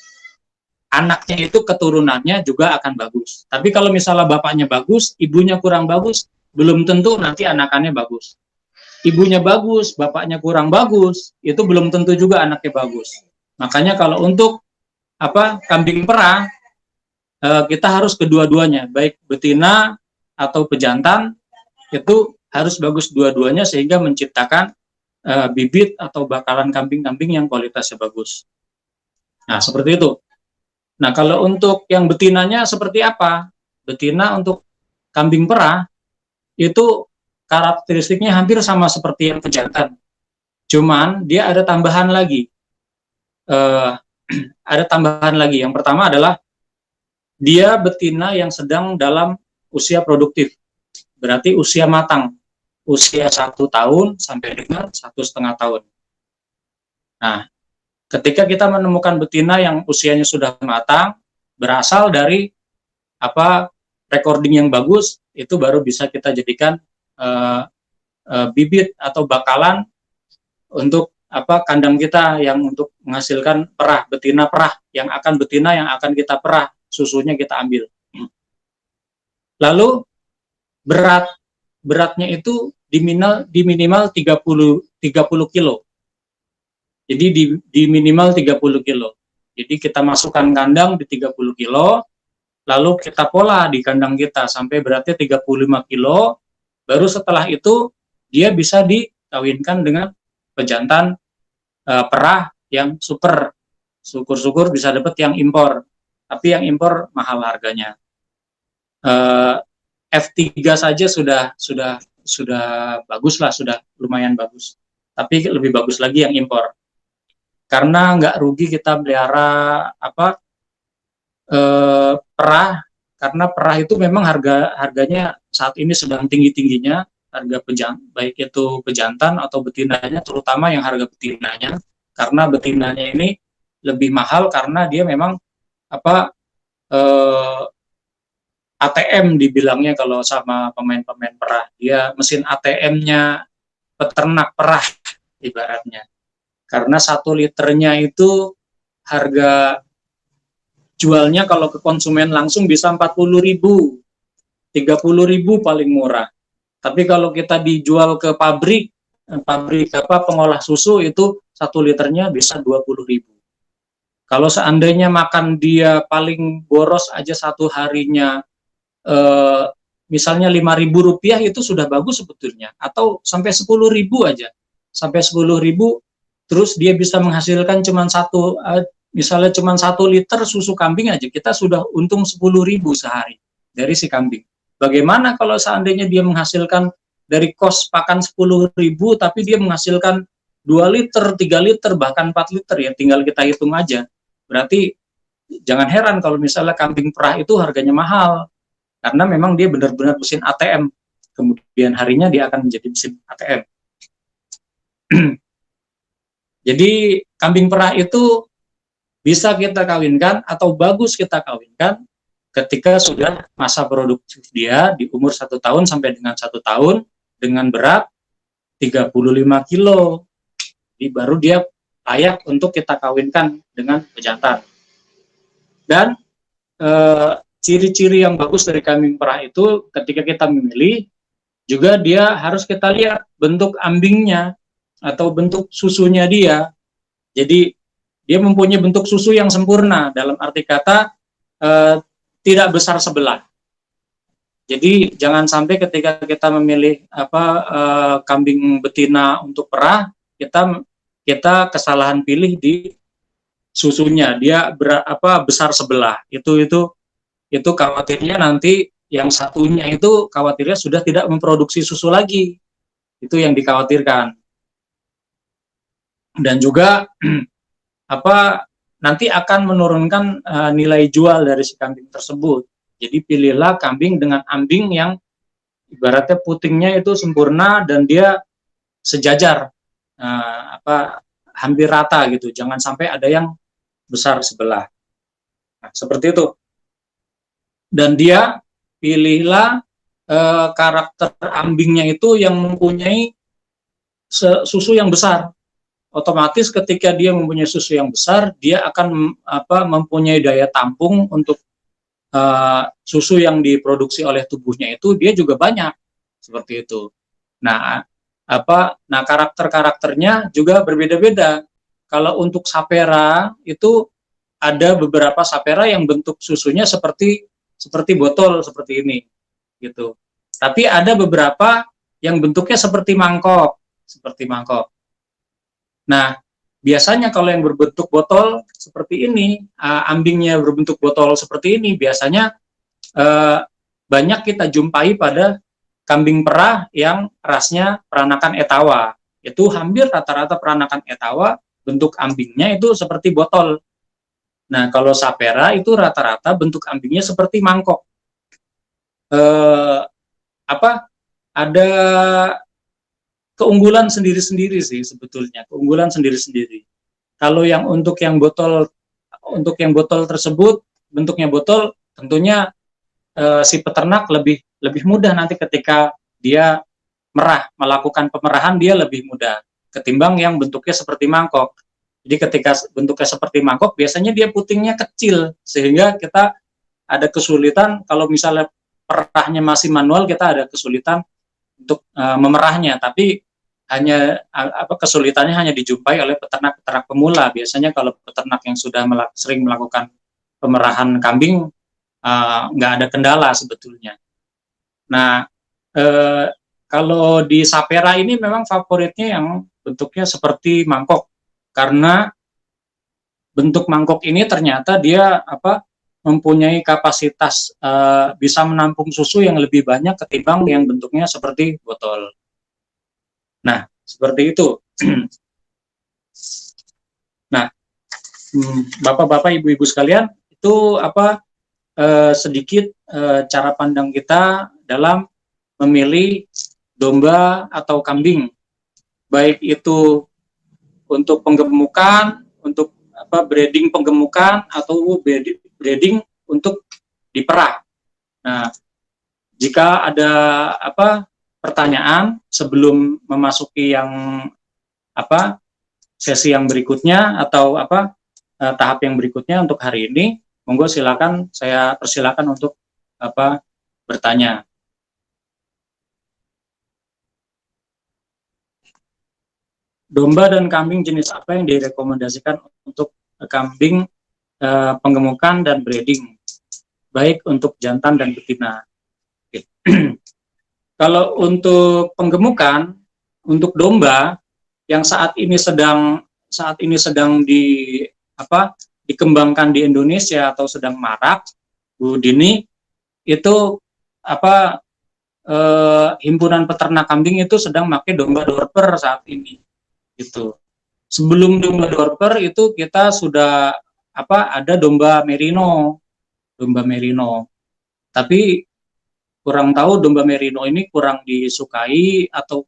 anaknya itu keturunannya juga akan bagus. Tapi kalau misalnya bapaknya bagus, ibunya kurang bagus, belum tentu nanti anakannya bagus. Ibunya bagus, bapaknya kurang bagus, itu belum tentu juga anaknya bagus. Makanya kalau untuk kambing perah, kita harus kedua-duanya, baik betina atau pejantan, itu harus bagus dua-duanya sehingga menciptakan bibit atau bakalan kambing-kambing yang kualitasnya bagus. Nah, seperti itu. Nah, kalau untuk yang betinanya seperti apa? Betina untuk kambing perah itu karakteristiknya hampir sama seperti yang pejantan. Cuman dia ada tambahan lagi. Ada tambahan lagi. Yang pertama adalah dia betina yang sedang dalam usia produktif. Berarti usia matang. Usia 1 tahun sampai dengan 1,5 tahun. Nah, ketika kita menemukan betina yang usianya sudah matang, berasal dari recording yang bagus, itu baru bisa kita jadikan bibit atau bakalan untuk kandang kita yang untuk menghasilkan perah, betina perah yang akan kita perah, susunya kita ambil. Lalu beratnya itu di minimal 30 kilo. Jadi di minimal 30 kilo. Jadi kita masukkan kandang di 30 kilo, lalu kita pola di kandang kita sampai beratnya 35 kilo, baru setelah itu dia bisa dikawinkan dengan pejantan perah yang super. Syukur-syukur bisa dapat yang impor, tapi yang impor mahal harganya. F3 saja sudah bagus lah, sudah lumayan bagus. Tapi lebih bagus lagi yang impor. Karena nggak rugi kita pelihara perah, karena perah itu memang harganya saat ini sedang tinggi-tingginya, harga baik itu pejantan atau betinanya, terutama yang harga betinanya, karena betinanya ini lebih mahal karena dia memang ATM dibilangnya kalau sama pemain-pemain perah, dia mesin ATM-nya peternak perah ibaratnya. Karena 1 liternya itu harga jualnya kalau ke konsumen langsung bisa 40.000, 30.000 paling murah. Tapi kalau kita dijual ke pabrik pengolah susu itu 1 liternya bisa 20.000. Kalau seandainya makan dia paling boros aja satu harinya misalnya Rp5.000 itu sudah bagus sebetulnya, atau sampai 10.000 aja, sampai 10.000. Terus dia bisa menghasilkan misalnya cuma 1 liter susu kambing aja, kita sudah untung 10.000 sehari dari si kambing. Bagaimana kalau seandainya dia menghasilkan dari kos pakan 10.000, tapi dia menghasilkan 2 liter, 3 liter, bahkan 4 liter, ya tinggal kita hitung aja. Berarti jangan heran kalau misalnya kambing perah itu harganya mahal, karena memang dia benar-benar mesin ATM. Kemudian harinya dia akan menjadi mesin ATM. Jadi kambing perah itu bisa kita kawinkan atau bagus kita kawinkan ketika sudah masa produktif dia di umur 1 tahun sampai dengan 1 tahun dengan berat 35 kilo. Jadi baru dia layak untuk kita kawinkan dengan pejantan. Dan ciri-ciri yang bagus dari kambing perah itu ketika kita memilih juga dia harus kita lihat bentuk ambingnya atau bentuk susunya dia. Jadi dia mempunyai bentuk susu yang sempurna, dalam arti kata tidak besar sebelah. Jadi jangan sampai ketika kita memilih kambing betina untuk perah, kita kesalahan pilih di susunya, dia besar sebelah. Itu khawatirnya nanti yang satunya itu khawatirnya sudah tidak memproduksi susu lagi. Itu yang dikhawatirkan. Dan juga nanti akan menurunkan nilai jual dari si kambing tersebut. Jadi pilihlah kambing dengan ambing yang ibaratnya putingnya itu sempurna dan dia sejajar, hampir rata gitu. Jangan sampai ada yang besar sebelah. Nah, seperti itu. Dan dia pilihlah karakter ambingnya itu yang mempunyai susu yang besar. otomatis ketika dia mempunyai susu yang besar, dia akan mempunyai daya tampung untuk susu yang diproduksi oleh tubuhnya itu dia juga banyak, seperti itu. Nah, karakter-karakternya juga berbeda-beda. Kalau untuk sapera itu ada beberapa sapera yang bentuk susunya seperti botol seperti ini, gitu. Tapi ada beberapa yang bentuknya seperti mangkok. Nah, biasanya kalau yang berbentuk botol seperti ini, ambingnya berbentuk botol seperti ini, biasanya banyak kita jumpai pada kambing perah yang rasnya peranakan Etawa. Itu hampir rata-rata peranakan Etawa, bentuk ambingnya itu seperti botol. Nah, kalau sapera itu rata-rata bentuk ambingnya seperti mangkok. Ada keunggulan sendiri-sendiri sih sebetulnya, keunggulan sendiri-sendiri. Kalau yang untuk yang botol tersebut bentuknya botol, tentunya si peternak lebih mudah nanti ketika dia melakukan pemerahan, dia lebih mudah ketimbang yang bentuknya seperti mangkok. Jadi ketika bentuknya seperti mangkok, biasanya dia putingnya kecil, sehingga kita ada kesulitan kalau misalnya perahnya masih manual, kita ada kesulitan untuk memerahnya. Tapi kesulitannya hanya dijumpai oleh peternak pemula. Biasanya kalau peternak yang sudah sering melakukan pemerahan kambing, nggak ada kendala sebetulnya. Nah, kalau di sapera ini memang favoritnya yang bentuknya seperti mangkok, karena bentuk mangkok ini ternyata dia mempunyai kapasitas bisa menampung susu yang lebih banyak ketimbang yang bentuknya seperti botol. Nah, seperti itu. Nah, Bapak-bapak, Ibu-ibu sekalian, itu sedikit cara pandang kita dalam memilih domba atau kambing, baik itu untuk penggemukan, untuk breeding penggemukan, atau breeding untuk diperah. Nah, jika ada pertanyaan sebelum memasuki yang sesi yang berikutnya atau tahap yang berikutnya untuk hari ini, monggo silakan, saya persilakan untuk bertanya. Domba dan kambing jenis apa yang direkomendasikan untuk kambing penggemukan dan breeding, baik untuk jantan dan betina? Kalau untuk penggemukan, untuk domba yang saat ini sedang dikembangkan di Indonesia atau sedang marak, Bu Dini, itu himpunan peternak kambing itu sedang pakai domba Dorper saat ini. Itu. Sebelum domba Dorper itu kita sudah ada domba Merino. Tapi kurang tahu domba Merino ini kurang disukai atau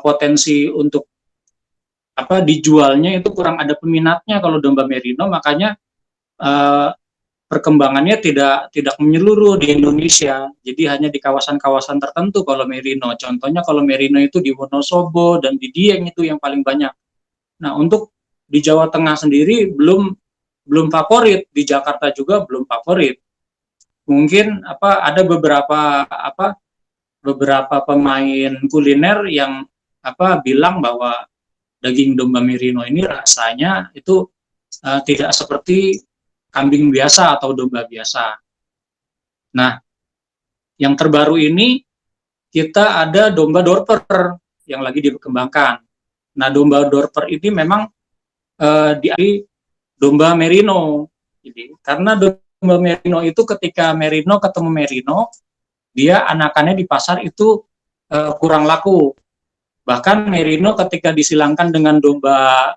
potensi untuk dijualnya itu kurang ada peminatnya kalau domba Merino, makanya perkembangannya tidak menyeluruh di Indonesia. Jadi hanya di kawasan-kawasan tertentu kalau Merino. Contohnya kalau Merino itu di Wonosobo dan di Dieng itu yang paling banyak. Nah, untuk di Jawa Tengah sendiri belum favorit, di Jakarta juga belum favorit. Mungkin ada beberapa pemain kuliner yang bilang bahwa daging domba Merino ini rasanya itu tidak seperti kambing biasa atau domba biasa. Nah, yang terbaru ini kita ada domba Dorper yang lagi dikembangkan. Nah, domba Dorper ini memang di domba Merino. Jadi, karena domba Merino itu ketika Merino ketemu Merino, dia anakannya di pasar itu kurang laku. Bahkan Merino ketika disilangkan dengan domba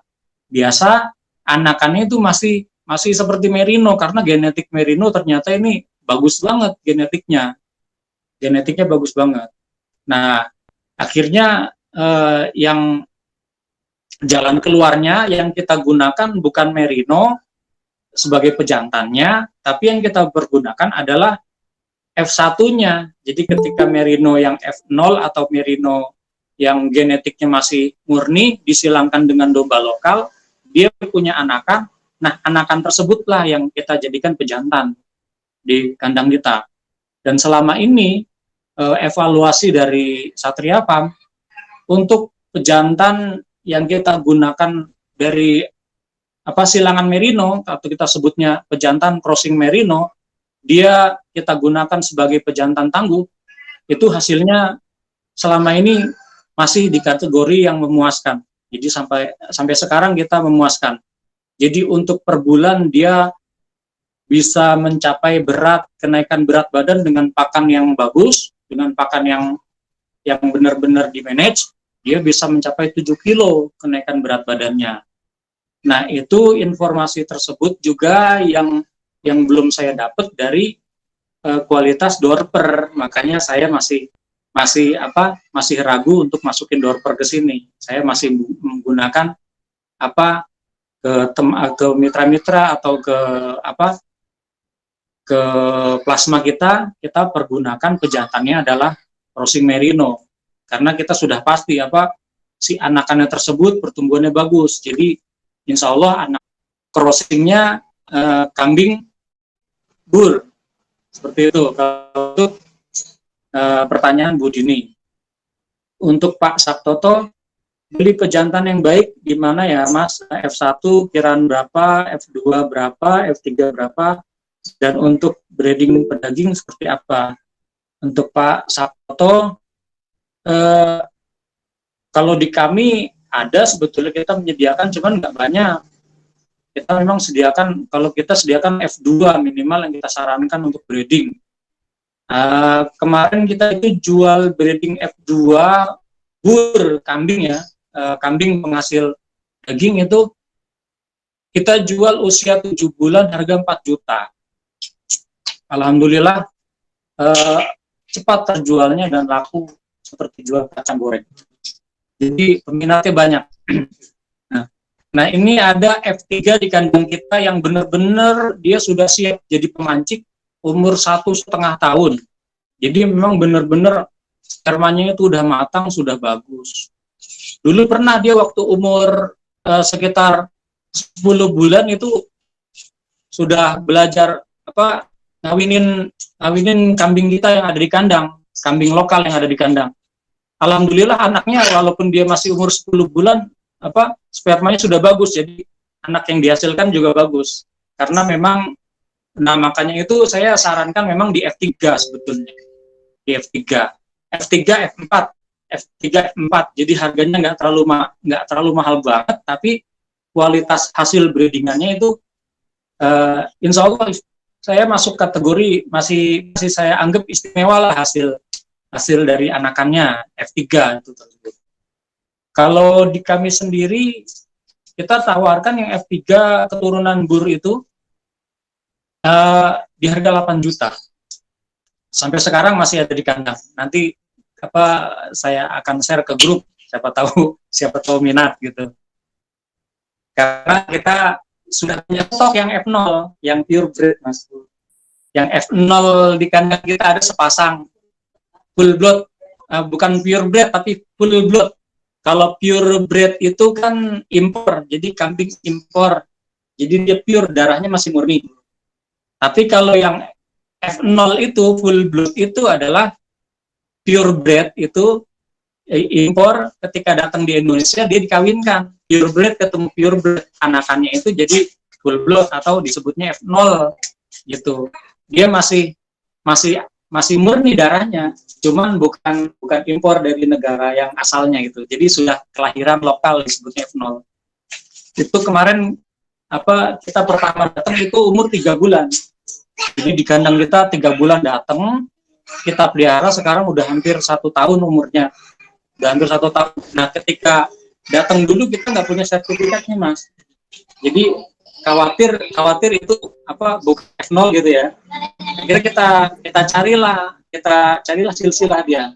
biasa, anakannya itu masih seperti Merino, karena genetik Merino ternyata ini bagus banget genetiknya bagus banget. Nah, akhirnya yang jalan keluarnya yang kita gunakan bukan Merino sebagai pejantannya, tapi yang kita pergunakan adalah F1-nya. Jadi ketika Merino yang F0 atau Merino yang genetiknya masih murni disilangkan dengan domba lokal, dia punya anakan. Nah, anakan tersebutlah yang kita jadikan pejantan di kandang kita. Dan selama ini evaluasi dari Satria Farm untuk pejantan yang kita gunakan dari silangan merino atau kita sebutnya pejantan crossing merino, dia kita gunakan sebagai pejantan tangguh, itu hasilnya selama ini masih di kategori yang memuaskan. Jadi sampai sekarang kita memuaskan. Jadi untuk per bulan dia bisa mencapai kenaikan berat badan dengan pakan yang bagus, dengan pakan yang benar-benar di-manage, dia bisa mencapai 7 kilo kenaikan berat badannya. Nah, itu informasi tersebut juga yang belum saya dapat dari kualitas dorper. Makanya saya masih ragu untuk masukin dorper ke sini. Saya masih menggunakan ke mitra-mitra atau ke plasma kita pergunakan pejantannya adalah crossing merino, karena kita sudah pasti si anakannya tersebut pertumbuhannya bagus. Jadi insya Allah anak crossingnya kambing bur, seperti itu. Kalau itu pertanyaan Bu Dini. Untuk Pak Sabtoto, beli pejantan yang baik gimana ya Mas? F1 kiraan berapa, F2 berapa, F3 berapa, dan untuk breeding pedaging seperti apa? Untuk Pak Sabtoto, kalau di kami ada sebetulnya kita menyediakan, cuman nggak banyak. Kita memang sediakan F2 minimal yang kita sarankan untuk breeding. Kemarin kita itu jual breeding F2 bur kambing ya, kambing penghasil daging itu kita jual usia 7 bulan harga 4 juta. Alhamdulillah cepat terjualnya dan laku seperti jual kacang goreng. Jadi peminatnya banyak. Nah ini ada F3 di kandang kita yang benar-benar dia sudah siap jadi pemancing, umur 1,5 tahun. Jadi memang benar-benar spermanya itu udah matang, sudah bagus. Dulu pernah dia waktu umur sekitar 10 bulan itu sudah belajar ngawinin kambing kita yang ada di kandang, kambing lokal yang ada di kandang. Alhamdulillah anaknya walaupun dia masih umur 10 bulan spermanya sudah bagus, jadi anak yang dihasilkan juga bagus. Karena memang makanya itu saya sarankan memang di F3 sebetulnya. Di F3, F4. Jadi harganya nggak terlalu mahal banget, tapi kualitas hasil breedingannya itu insya Allah saya masuk kategori masih saya anggap istimewa lah hasil dari anakannya F3 itu tersebut. Kalau di kami sendiri kita tawarkan yang F3 keturunan bur itu di harga 8 juta. Sampai sekarang masih ada di kandang. Nanti saya akan share ke grup, siapa tahu minat gitu. Karena kita sudah punya stok yang F0, yang pure breed Mas. Yang F0 di kandang kita ada sepasang full blood, bukan pure breed tapi full blood. Kalau pure breed itu kan impor, jadi kambing impor. Jadi dia pure, darahnya masih murni. Tapi kalau yang F0 itu full blood itu adalah pure breed, itu impor, ketika datang di Indonesia dia dikawinkan. Pure breed ketemu pure breed, anakannya itu jadi full blood atau disebutnya F0 gitu. Dia masih murni darahnya, cuman bukan impor dari negara yang asalnya gitu. Jadi sudah kelahiran lokal disebutnya F0. Itu kemarin kita pertama datang itu umur 3 bulan. Jadi di kandang kita 3 bulan datang, kita pelihara sekarang udah hampir 1 tahun umurnya. Udah hampir 1 tahun. Nah ketika datang dulu kita nggak punya sertifikatnya Mas. Jadi khawatir itu bukan F0 gitu ya. Akhirnya kita carilah silsilah dia.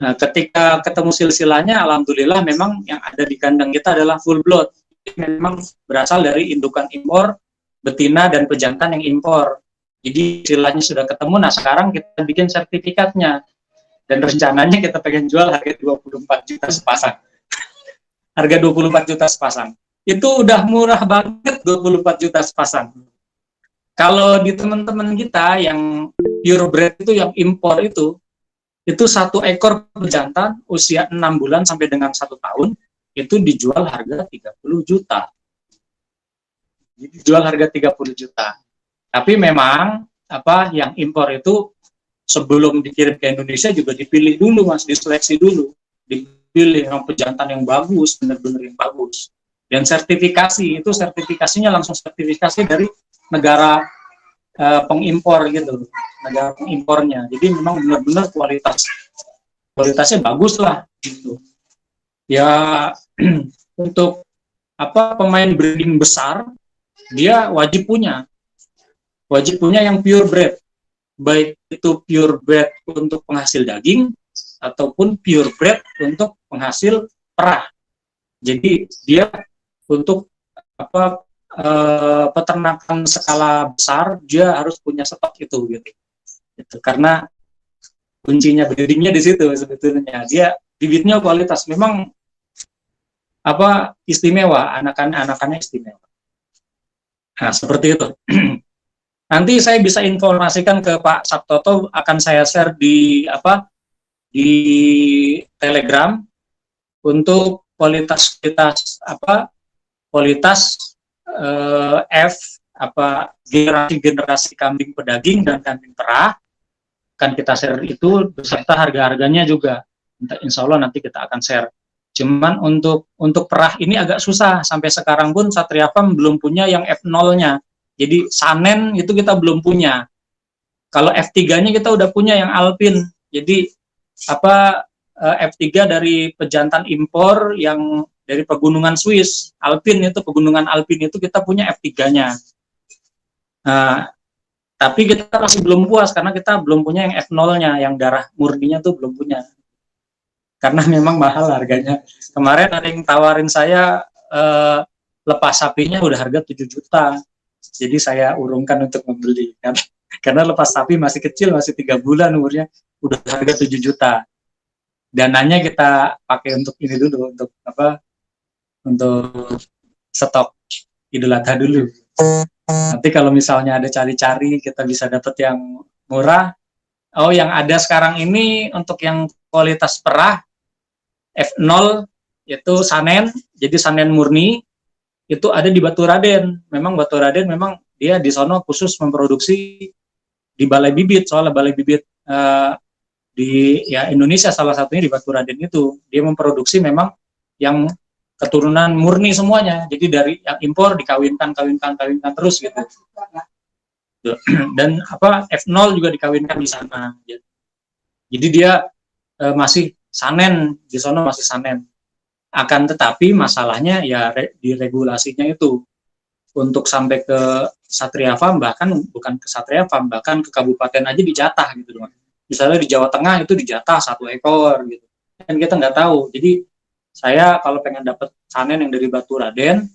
Nah, ketika ketemu silsilahnya, alhamdulillah memang yang ada di kandang kita adalah full blood. Memang berasal dari indukan impor, betina dan pejantan yang impor. Jadi silsilahnya sudah ketemu. Nah sekarang kita bikin sertifikatnya. Dan rencananya kita pengen jual harga 24 juta sepasang. Harga 24 juta sepasang. Itu udah murah banget 24 juta sepasang. Kalau di teman-teman kita yang purebred itu, yang impor itu satu ekor pejantan usia 6 bulan sampai dengan 1 tahun, itu dijual harga 30 juta. Dijual harga 30 juta. Tapi memang yang impor itu sebelum dikirim ke Indonesia juga dipilih dulu, Mas, diseleksi dulu. Dipilih yang pejantan yang bagus, benar-benar yang bagus. Dan sertifikasinya langsung sertifikasi dari negara pengimpor gitu, negara pengimpornya. Jadi memang benar-benar kualitasnya bagus lah gitu. Ya untuk pemain breeding besar, dia wajib punya yang purebred, baik itu purebred untuk penghasil daging ataupun purebred untuk penghasil perah. Jadi dia untuk peternakan skala besar, dia harus punya stok itu gitu. Karena kuncinya breedingnya di situ sebetulnya. Dia bibitnya kualitas, memang istimewa, anakannya istimewa. Nah, seperti itu. Nanti saya bisa informasikan ke Pak Sabtoto, akan saya share di Telegram untuk kualitas generasi kambing pedaging dan kambing perah, akan kita share itu beserta harga-harganya juga. Insya Allah nanti kita akan share. Cuman untuk perah ini agak susah, sampai sekarang pun Satria Farm belum punya yang F0-nya. Jadi Sanen itu kita belum punya. Kalau F3-nya kita udah punya yang Alpin. Jadi F3 dari pejantan impor yang dari pegunungan Swiss, Alpin itu, pegunungan Alpin itu kita punya F3-nya. Nah, tapi kita masih belum puas karena kita belum punya yang F0-nya, yang darah murninya tuh belum punya. Karena memang mahal harganya. Kemarin ada yang tawarin saya lepas sapinya udah harga 7 juta. Jadi saya urungkan untuk membeli. Karena lepas sapi masih kecil, masih 3 bulan umurnya, udah harga 7 juta. Dananya kita pakai untuk ini dulu, untuk stok Idul Adha dulu. Nanti kalau misalnya ada cari-cari, kita bisa dapat yang murah. Oh, yang ada sekarang ini untuk yang kualitas perah F0 itu Sanen, jadi Sanen murni itu ada di Baturaden. Memang Baturaden memang dia di sono khusus memproduksi di balai bibit, soalnya balai bibit di Indonesia salah satunya di Baturaden itu. Dia memproduksi memang yang keturunan murni semuanya. Jadi dari yang impor dikawinkan terus gitu. Dan F0 juga dikawinkan di sana. Jadi dia masih Sanen, di sono masih Sanen. Akan tetapi masalahnya ya di regulasinya itu. Untuk sampai ke Satria Farm, bahkan bukan ke Satria Farm, bahkan ke kabupaten aja dijatah gitu. Misalnya di Jawa Tengah itu dijatah 1 ekor gitu. Kan kita nggak tahu. Jadi saya kalau pengen dapat Sanen yang dari Baturaden,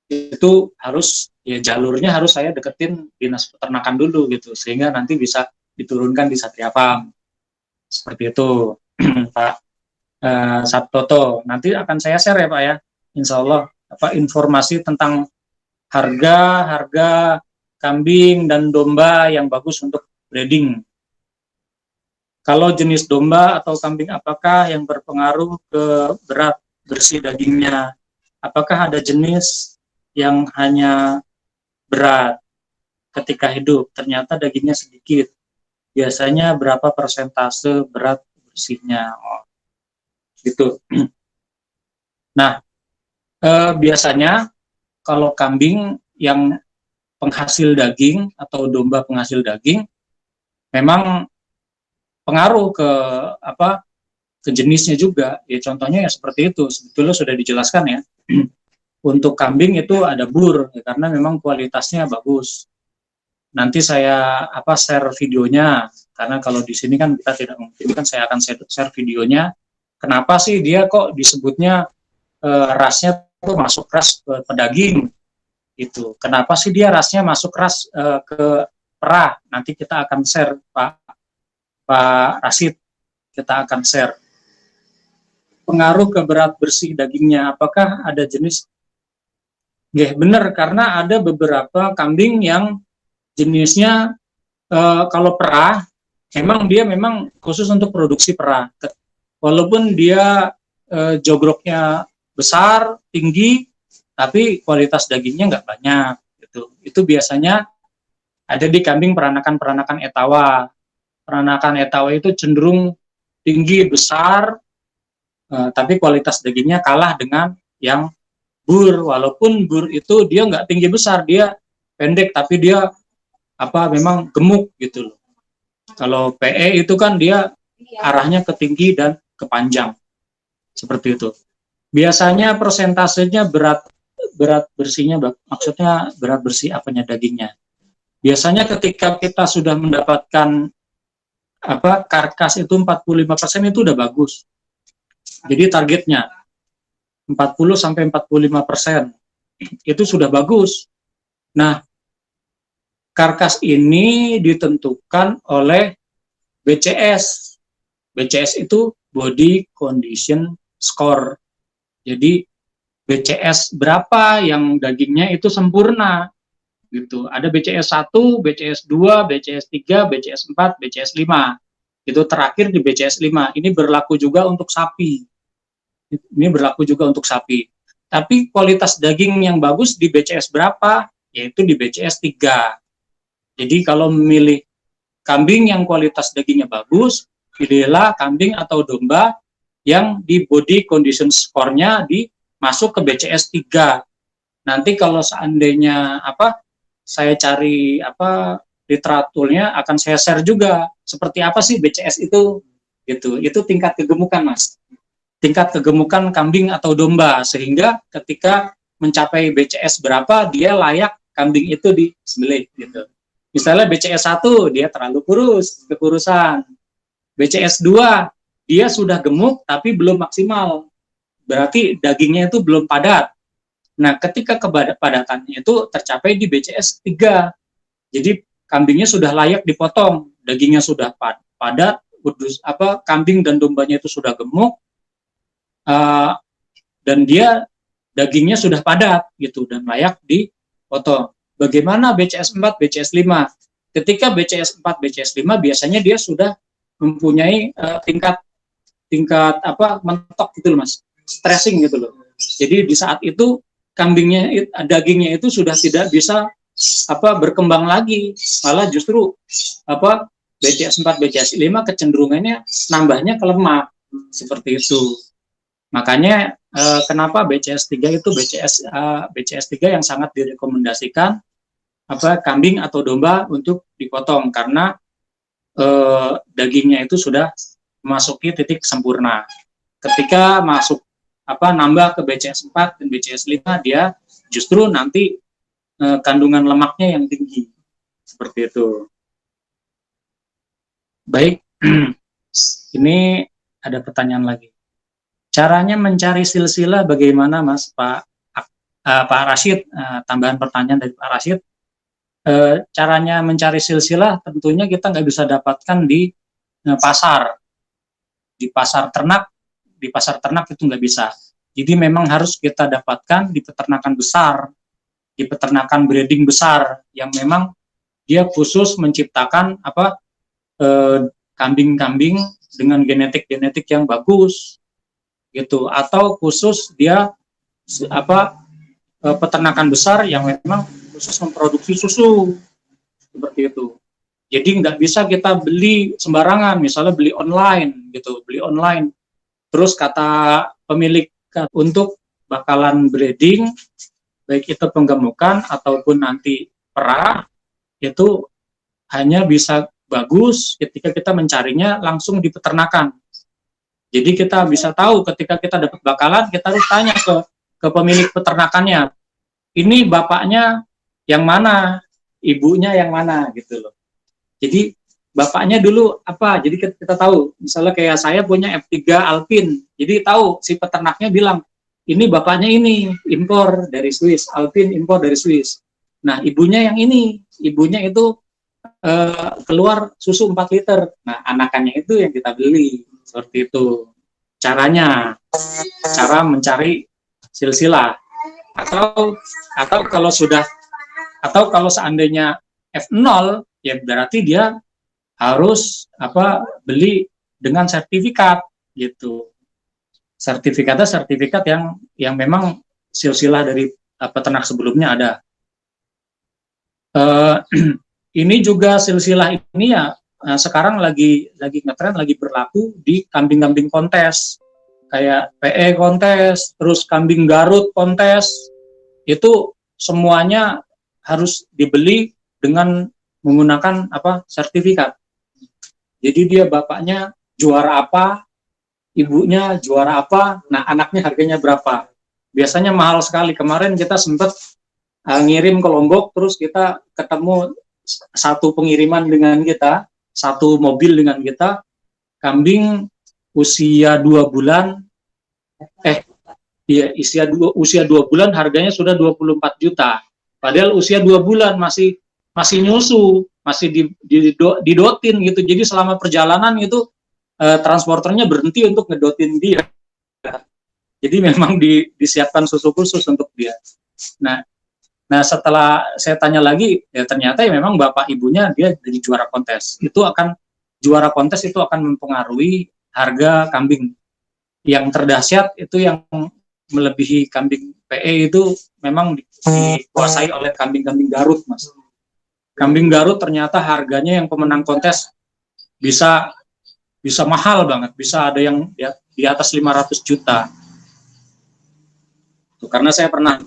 itu harus jalurnya harus saya deketin dinas peternakan dulu gitu, sehingga nanti bisa diturunkan di Satria Farm. Seperti itu. Pak Sabtoto, nanti akan saya share ya Pak ya, insya Allah informasi tentang harga kambing dan domba yang bagus untuk breeding. Kalau jenis domba atau kambing apakah yang berpengaruh ke berat bersih dagingnya? Apakah ada jenis yang hanya berat ketika hidup, ternyata dagingnya sedikit? Biasanya berapa persentase berat bersihnya? Gitu. Nah, biasanya kalau kambing yang penghasil daging atau domba penghasil daging, memang pengaruh ke jenisnya juga. Ya contohnya ya seperti itu. Sebetulnya sudah dijelaskan ya. Untuk kambing itu ada bur, ya, karena memang kualitasnya bagus. Nanti saya share videonya, karena kalau di sini kan kita tidak mungkin, kan saya akan share videonya. Kenapa sih dia kok disebutnya rasnya tuh masuk ras ke pedaging gitu? Kenapa sih dia rasnya masuk ras ke perah? Nanti kita akan share Pak Rashid kita akan share. Pengaruh ke berat bersih dagingnya, apakah ada jenis? Benar, karena ada beberapa kambing yang jenisnya kalau perah, memang khusus untuk produksi perah. Walaupun dia jogroknya besar, tinggi, tapi kualitas dagingnya nggak banyak. Gitu. Itu biasanya ada di kambing peranakan etawa. Peranakan etawa itu cenderung tinggi, besar, tapi kualitas dagingnya kalah dengan yang bur. Walaupun bur itu dia nggak tinggi besar, dia pendek, tapi dia memang gemuk gitu loh. Kalau PE itu kan dia arahnya ke tinggi dan ke panjang, seperti itu. Biasanya persentasenya berat bersihnya, maksudnya berat bersih apanya dagingnya. Biasanya ketika kita sudah mendapatkan karkas itu 45% itu udah bagus. Jadi targetnya 40-45% itu sudah bagus. Nah, karkas ini ditentukan oleh BCS. BCS itu Body Condition Score. Jadi BCS berapa yang dagingnya itu sempurna gitu. Ada BCS 1, BCS 2, BCS 3, BCS 4, BCS 5. Itu terakhir di BCS 5. Ini berlaku juga untuk sapi. Tapi kualitas daging yang bagus di BCS berapa? Yaitu di BCS 3. Jadi kalau memilih kambing yang kualitas dagingnya bagus, pilihlah kambing atau domba yang di body condition score-nya masuk ke BCS 3. Nanti kalau seandainya saya cari literaturnya, akan saya share juga seperti apa sih BCS itu gitu. Itu tingkat kegemukan, Mas. Tingkat kegemukan kambing atau domba, sehingga ketika mencapai BCS berapa dia layak kambing itu disembelih gitu. Misalnya BCS 1 dia terlalu kekurusan. BCS 2 dia sudah gemuk tapi belum maksimal. Berarti dagingnya itu belum padat. Nah, ketika kepadatannya itu tercapai di BCS 3. Jadi kambingnya sudah layak dipotong, dagingnya sudah padat, kambing dan dombanya itu sudah gemuk, dan dia dagingnya sudah padat gitu dan layak dipotong. Bagaimana BCS 4, BCS 5? Ketika BCS 4, BCS 5 biasanya dia sudah mempunyai tingkat mentok gitu loh, Mas. Stressing gitu loh. Jadi di saat itu dagingnya itu sudah tidak bisa berkembang lagi, malah justru BCS 4, BCS 5 kecenderungannya nambahnya ke lemak, seperti itu. Makanya kenapa BCS 3 itu BCS 3 yang sangat direkomendasikan kambing atau domba untuk dipotong, karena dagingnya itu sudah memasuki titik sempurna. Ketika masuk nambah ke BCS 4 dan BCS 5, dia justru nanti kandungan lemaknya yang tinggi, seperti itu. Baik, ini ada pertanyaan lagi. Caranya mencari silsilah bagaimana, Mas? Pak Rashid, tambahan pertanyaan dari Pak Rashid. Caranya mencari silsilah tentunya kita nggak bisa dapatkan di pasar. Di pasar ternak itu nggak bisa. Jadi memang harus kita dapatkan di peternakan besar, di peternakan breeding besar yang memang dia khusus menciptakan kambing-kambing dengan genetik yang bagus gitu, atau khusus dia peternakan besar yang memang khusus memproduksi susu, seperti itu. Jadi nggak bisa kita beli sembarangan, misalnya beli online gitu, terus kata pemilik untuk bakalan breeding, baik itu penggemukan ataupun nanti perah, itu hanya bisa bagus ketika kita mencarinya langsung di peternakan. Jadi kita bisa tahu ketika kita dapat bakalan, kita harus tanya ke pemilik peternakannya, ini bapaknya yang mana, ibunya yang mana gitu loh. Jadi bapaknya dulu apa, jadi kita tahu, misalnya kayak saya punya F3 Alpine, jadi tahu si peternaknya bilang, ini bapaknya ini, impor dari Swiss, Alpine impor dari Swiss. Nah ibunya yang ini, ibunya itu keluar susu 4 liter. Nah, anakannya itu yang kita beli. Seperti itu. Caranya, cara mencari silsilah. Atau kalau seandainya F0, ya berarti dia harus beli dengan sertifikat gitu. Sertifikatnya sertifikat yang memang silsilah dari peternak sebelumnya ada. Ini juga silsilah ini ya sekarang lagi ngetren, lagi berlaku di kambing-kambing kontes, kayak PE kontes, terus kambing Garut kontes, itu semuanya harus dibeli dengan menggunakan sertifikat. Jadi dia bapaknya juara apa, ibunya juara apa, nah anaknya harganya berapa. Biasanya mahal sekali. Kemarin kita sempat ngirim ke Lombok, terus kita ketemu satu pengiriman dengan kita, satu mobil dengan kita, kambing usia 2 bulan, usia 2 bulan harganya sudah 24 juta. Padahal usia 2 bulan masih nyusu, masih didotin gitu. Jadi selama perjalanan itu transporternya berhenti untuk ngedotin dia. Jadi memang disiapkan susu khusus untuk dia. Nah, setelah saya tanya lagi, ya ternyata ya memang bapak ibunya dia dari juara kontes. Juara kontes itu akan mempengaruhi harga kambing. Yang terdahsyat itu yang melebihi kambing PE itu memang dikuasai oleh kambing-kambing Garut, Mas. Kambing Garut ternyata harganya yang pemenang kontes bisa mahal banget, bisa ada yang di atas 500 juta. Karena saya pernah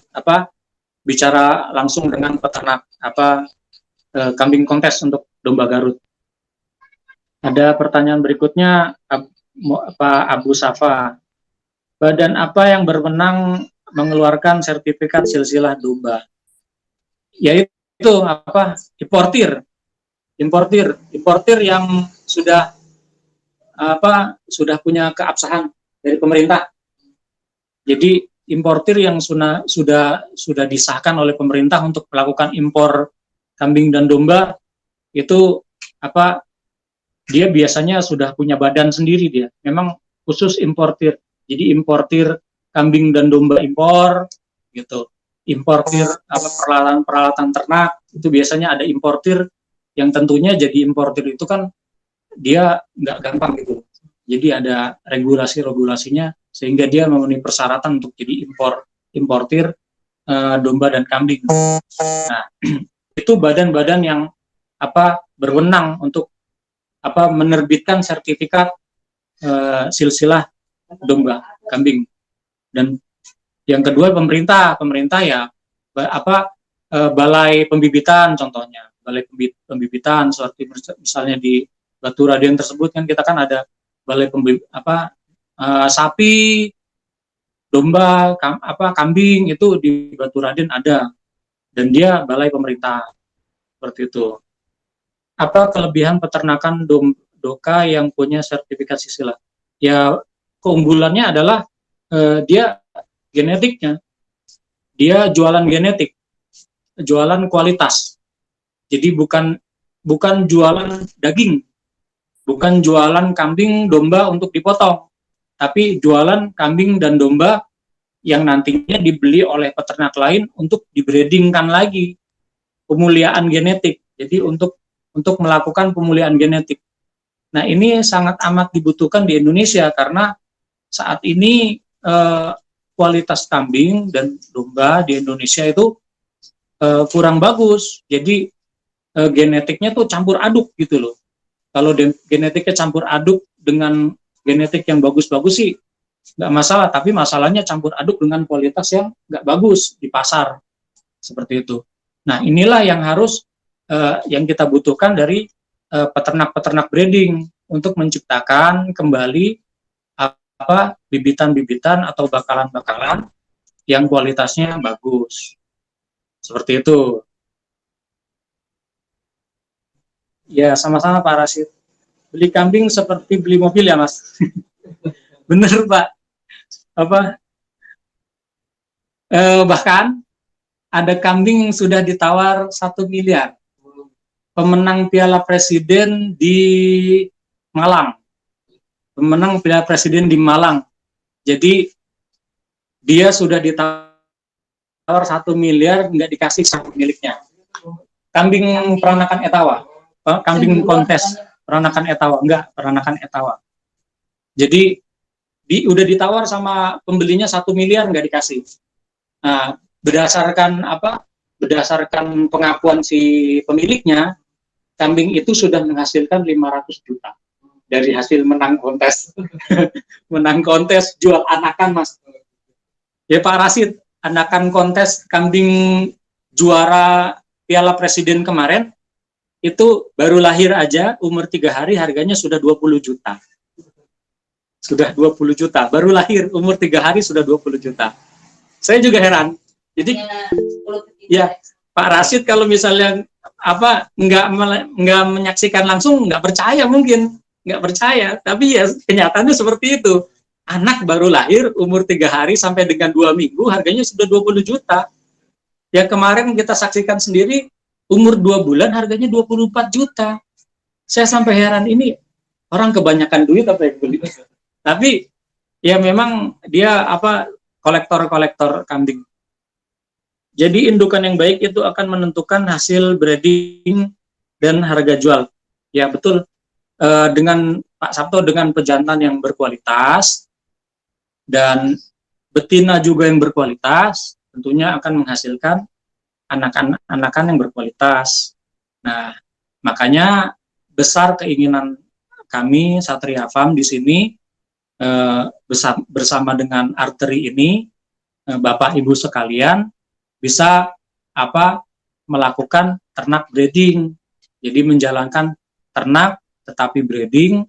bicara langsung dengan peternak kambing kontes untuk domba Garut. Ada pertanyaan berikutnya, Pak Abu Safa. Badan apa yang berwenang mengeluarkan sertifikat silsilah domba? Yaitu importir yang sudah punya keabsahan dari pemerintah. Jadi importir yang sudah disahkan oleh pemerintah untuk melakukan impor kambing dan domba itu dia biasanya sudah punya badan sendiri, dia memang khusus importir. Jadi importir kambing dan domba impor gitu, importir peralatan ternak itu biasanya ada importir yang tentunya jadi importir itu kan dia nggak gampang gitu. Jadi ada regulasinya sehingga dia memenuhi persyaratan untuk jadi importir domba dan kambing. Nah, itu badan-badan yang berwenang untuk menerbitkan sertifikat silsilah domba kambing. Dan yang kedua pemerintah ya balai pembibitan, contohnya balai pembibitan seperti misalnya di Batu Raden tersebut kan kita kan ada balai sapi, domba, kambing itu di Batu Raden ada, dan dia balai pemerintah seperti itu. Apa kelebihan peternakan doka yang punya sertifikat silsilah? Ya keunggulannya adalah dia genetiknya, dia jualan genetik, jualan kualitas. Jadi bukan jualan daging, bukan jualan kambing domba untuk dipotong, tapi jualan kambing dan domba yang nantinya dibeli oleh peternak lain untuk dibreedingkan lagi, pemuliaan genetik. Jadi untuk melakukan pemulihan genetik. Nah, ini sangat amat dibutuhkan di Indonesia karena saat ini kualitas kambing dan domba di Indonesia itu kurang bagus. Jadi genetiknya tuh campur aduk gitu loh. Kalau genetiknya campur aduk dengan genetik yang bagus-bagus sih nggak masalah, tapi masalahnya campur aduk dengan kualitas yang nggak bagus di pasar seperti itu. Nah, inilah yang harus yang kita butuhkan dari peternak-peternak breeding untuk menciptakan kembali bibitan-bibitan atau bakalan-bakalan yang kualitasnya bagus. Seperti itu. Ya, sama-sama Pak Rashid. Beli kambing seperti beli mobil ya, Mas. Bener, Pak. Bahkan ada kambing yang sudah ditawar 1 miliar. pemenang Piala Presiden di Malang. Pemenang Piala Presiden di Malang. Jadi dia sudah ditawar 1 miliar, nggak dikasih sama miliknya. Kambing peranakan etawa, kambing kontes peranakan etawa, enggak peranakan etawa. Jadi udah ditawar sama pembelinya 1 miliar, nggak dikasih. Nah, berdasarkan berdasarkan pengakuan si pemiliknya, kambing itu sudah menghasilkan 500 juta dari hasil menang kontes. Menang kontes jual anakan, Mas. Ya Pak Rasid, anakan kontes kambing juara Piala Presiden kemarin itu baru lahir aja, umur 3 hari harganya sudah 20 juta. Sudah 20 juta, baru lahir umur 3 hari sudah 20 juta. Saya juga heran. Jadi ya Pak Rasid kalau misalnya nggak menyaksikan langsung, nggak percaya mungkin, nggak percaya. Tapi ya kenyataannya seperti itu. Anak baru lahir umur 3 hari sampai dengan 2 minggu harganya sudah 20 juta. Ya kemarin kita saksikan sendiri umur 2 bulan harganya 24 juta. Saya sampai heran, ini orang kebanyakan duit apa yang beli. Tapi ya memang dia kolektor-kolektor kambing. Jadi indukan yang baik itu akan menentukan hasil breeding dan harga jual. Ya betul, dengan Pak Sabto, dengan pejantan yang berkualitas dan betina juga yang berkualitas, tentunya akan menghasilkan anakan yang berkualitas. Nah, makanya besar keinginan kami Satria Farm di sini bersama dengan arteri ini, Bapak Ibu sekalian, bisa melakukan ternak breeding. Jadi menjalankan ternak tetapi breeding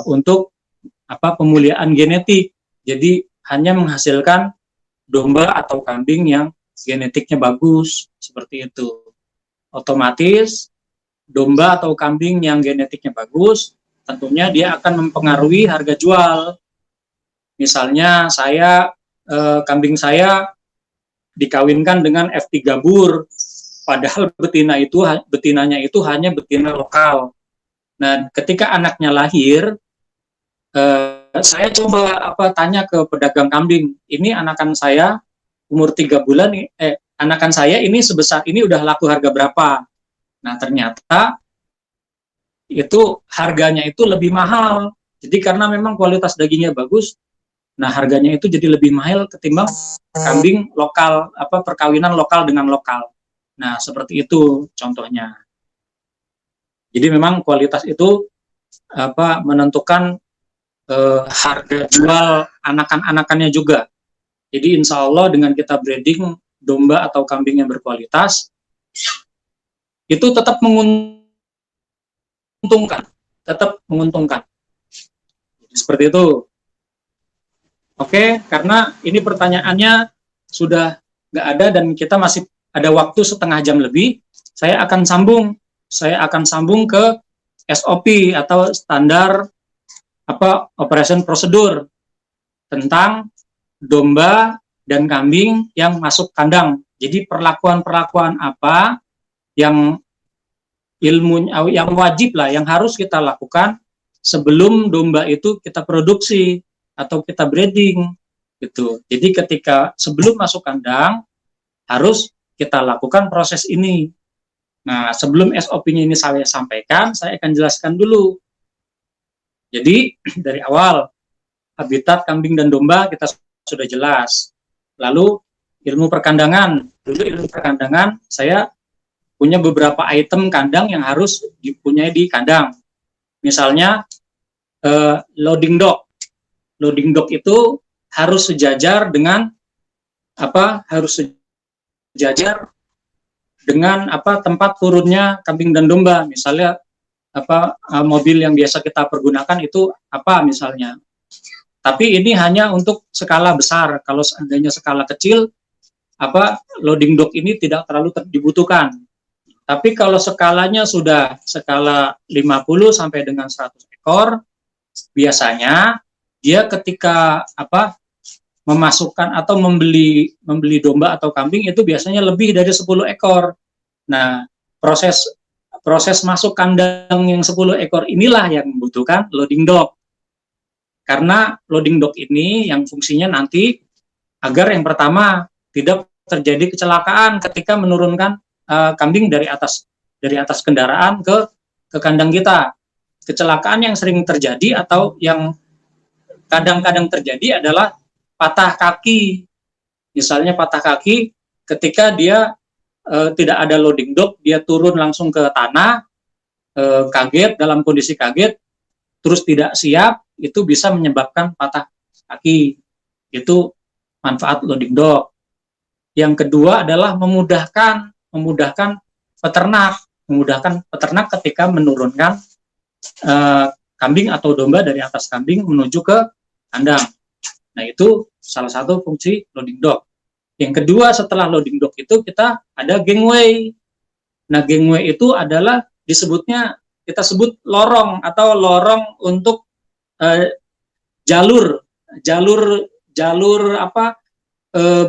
untuk pemuliaan genetik. Jadi hanya menghasilkan domba atau kambing yang genetiknya bagus, seperti itu. Otomatis domba atau kambing yang genetiknya bagus, tentunya dia akan mempengaruhi harga jual. Misalnya kambing saya dikawinkan dengan F3 Bur, padahal betinanya itu hanya betina lokal. Nah, ketika anaknya lahir, saya coba tanya ke pedagang kambing, ini anakan saya umur 3 bulan, anakan saya ini sebesar ini udah laku harga berapa? Nah, ternyata itu harganya itu lebih mahal. Jadi karena memang kualitas dagingnya bagus, nah harganya itu jadi lebih mahal ketimbang kambing lokal, perkawinan lokal dengan lokal. Nah, seperti itu contohnya. Jadi memang kualitas itu menentukan harga jual anakan-anakannya juga. Jadi insya Allah dengan kita breeding domba atau kambing yang berkualitas, itu tetap menguntungkan. Seperti itu. Oke, karena ini pertanyaannya sudah nggak ada dan kita masih ada waktu setengah jam lebih, saya akan sambung ke SOP atau standar operation prosedur tentang domba dan kambing yang masuk kandang. Jadi perlakuan-perlakuan apa yang yang wajib lah, yang harus kita lakukan sebelum domba itu kita produksi atau kita breeding gitu. Jadi ketika sebelum masuk kandang harus kita lakukan proses ini. Nah, sebelum SOP-nya ini saya sampaikan, saya akan jelaskan dulu. Jadi dari awal habitat kambing dan domba kita sudah jelas. Lalu ilmu perkandangan. Dulu ilmu perkandangan saya punya beberapa item kandang yang harus dipunyai di kandang. Misalnya loading dock. Loading dock itu harus sejajar dengan tempat turunnya kambing dan domba. Misalnya mobil yang biasa kita pergunakan itu misalnya. Tapi ini hanya untuk skala besar. Kalau seandainya skala kecil, loading dock ini tidak terlalu dibutuhkan. Tapi kalau skalanya sudah skala 50 sampai dengan 100 ekor, biasanya dia ketika memasukkan atau membeli domba atau kambing itu biasanya lebih dari 10 ekor. Nah, proses proses masuk kandang yang 10 ekor inilah yang membutuhkan loading dock. Karena loading dock ini yang fungsinya nanti agar yang pertama tidak terjadi kecelakaan ketika menurunkan kambing dari atas kendaraan ke kandang kita. Kecelakaan yang sering terjadi atau yang kadang-kadang terjadi adalah patah kaki. Misalnya patah kaki ketika dia tidak ada loading dock, dia turun langsung ke tanah, kaget, dalam kondisi kaget, terus tidak siap, itu bisa menyebabkan patah kaki. Itu manfaat loading dock. Yang kedua adalah memudahkan peternak ketika menurunkan kambing atau domba dari atas kambing menuju ke kandang. Nah, itu salah satu fungsi loading dock. Yang kedua setelah loading dock itu kita ada gangway. Nah, gangway itu adalah kita sebut lorong atau lorong untuk jalur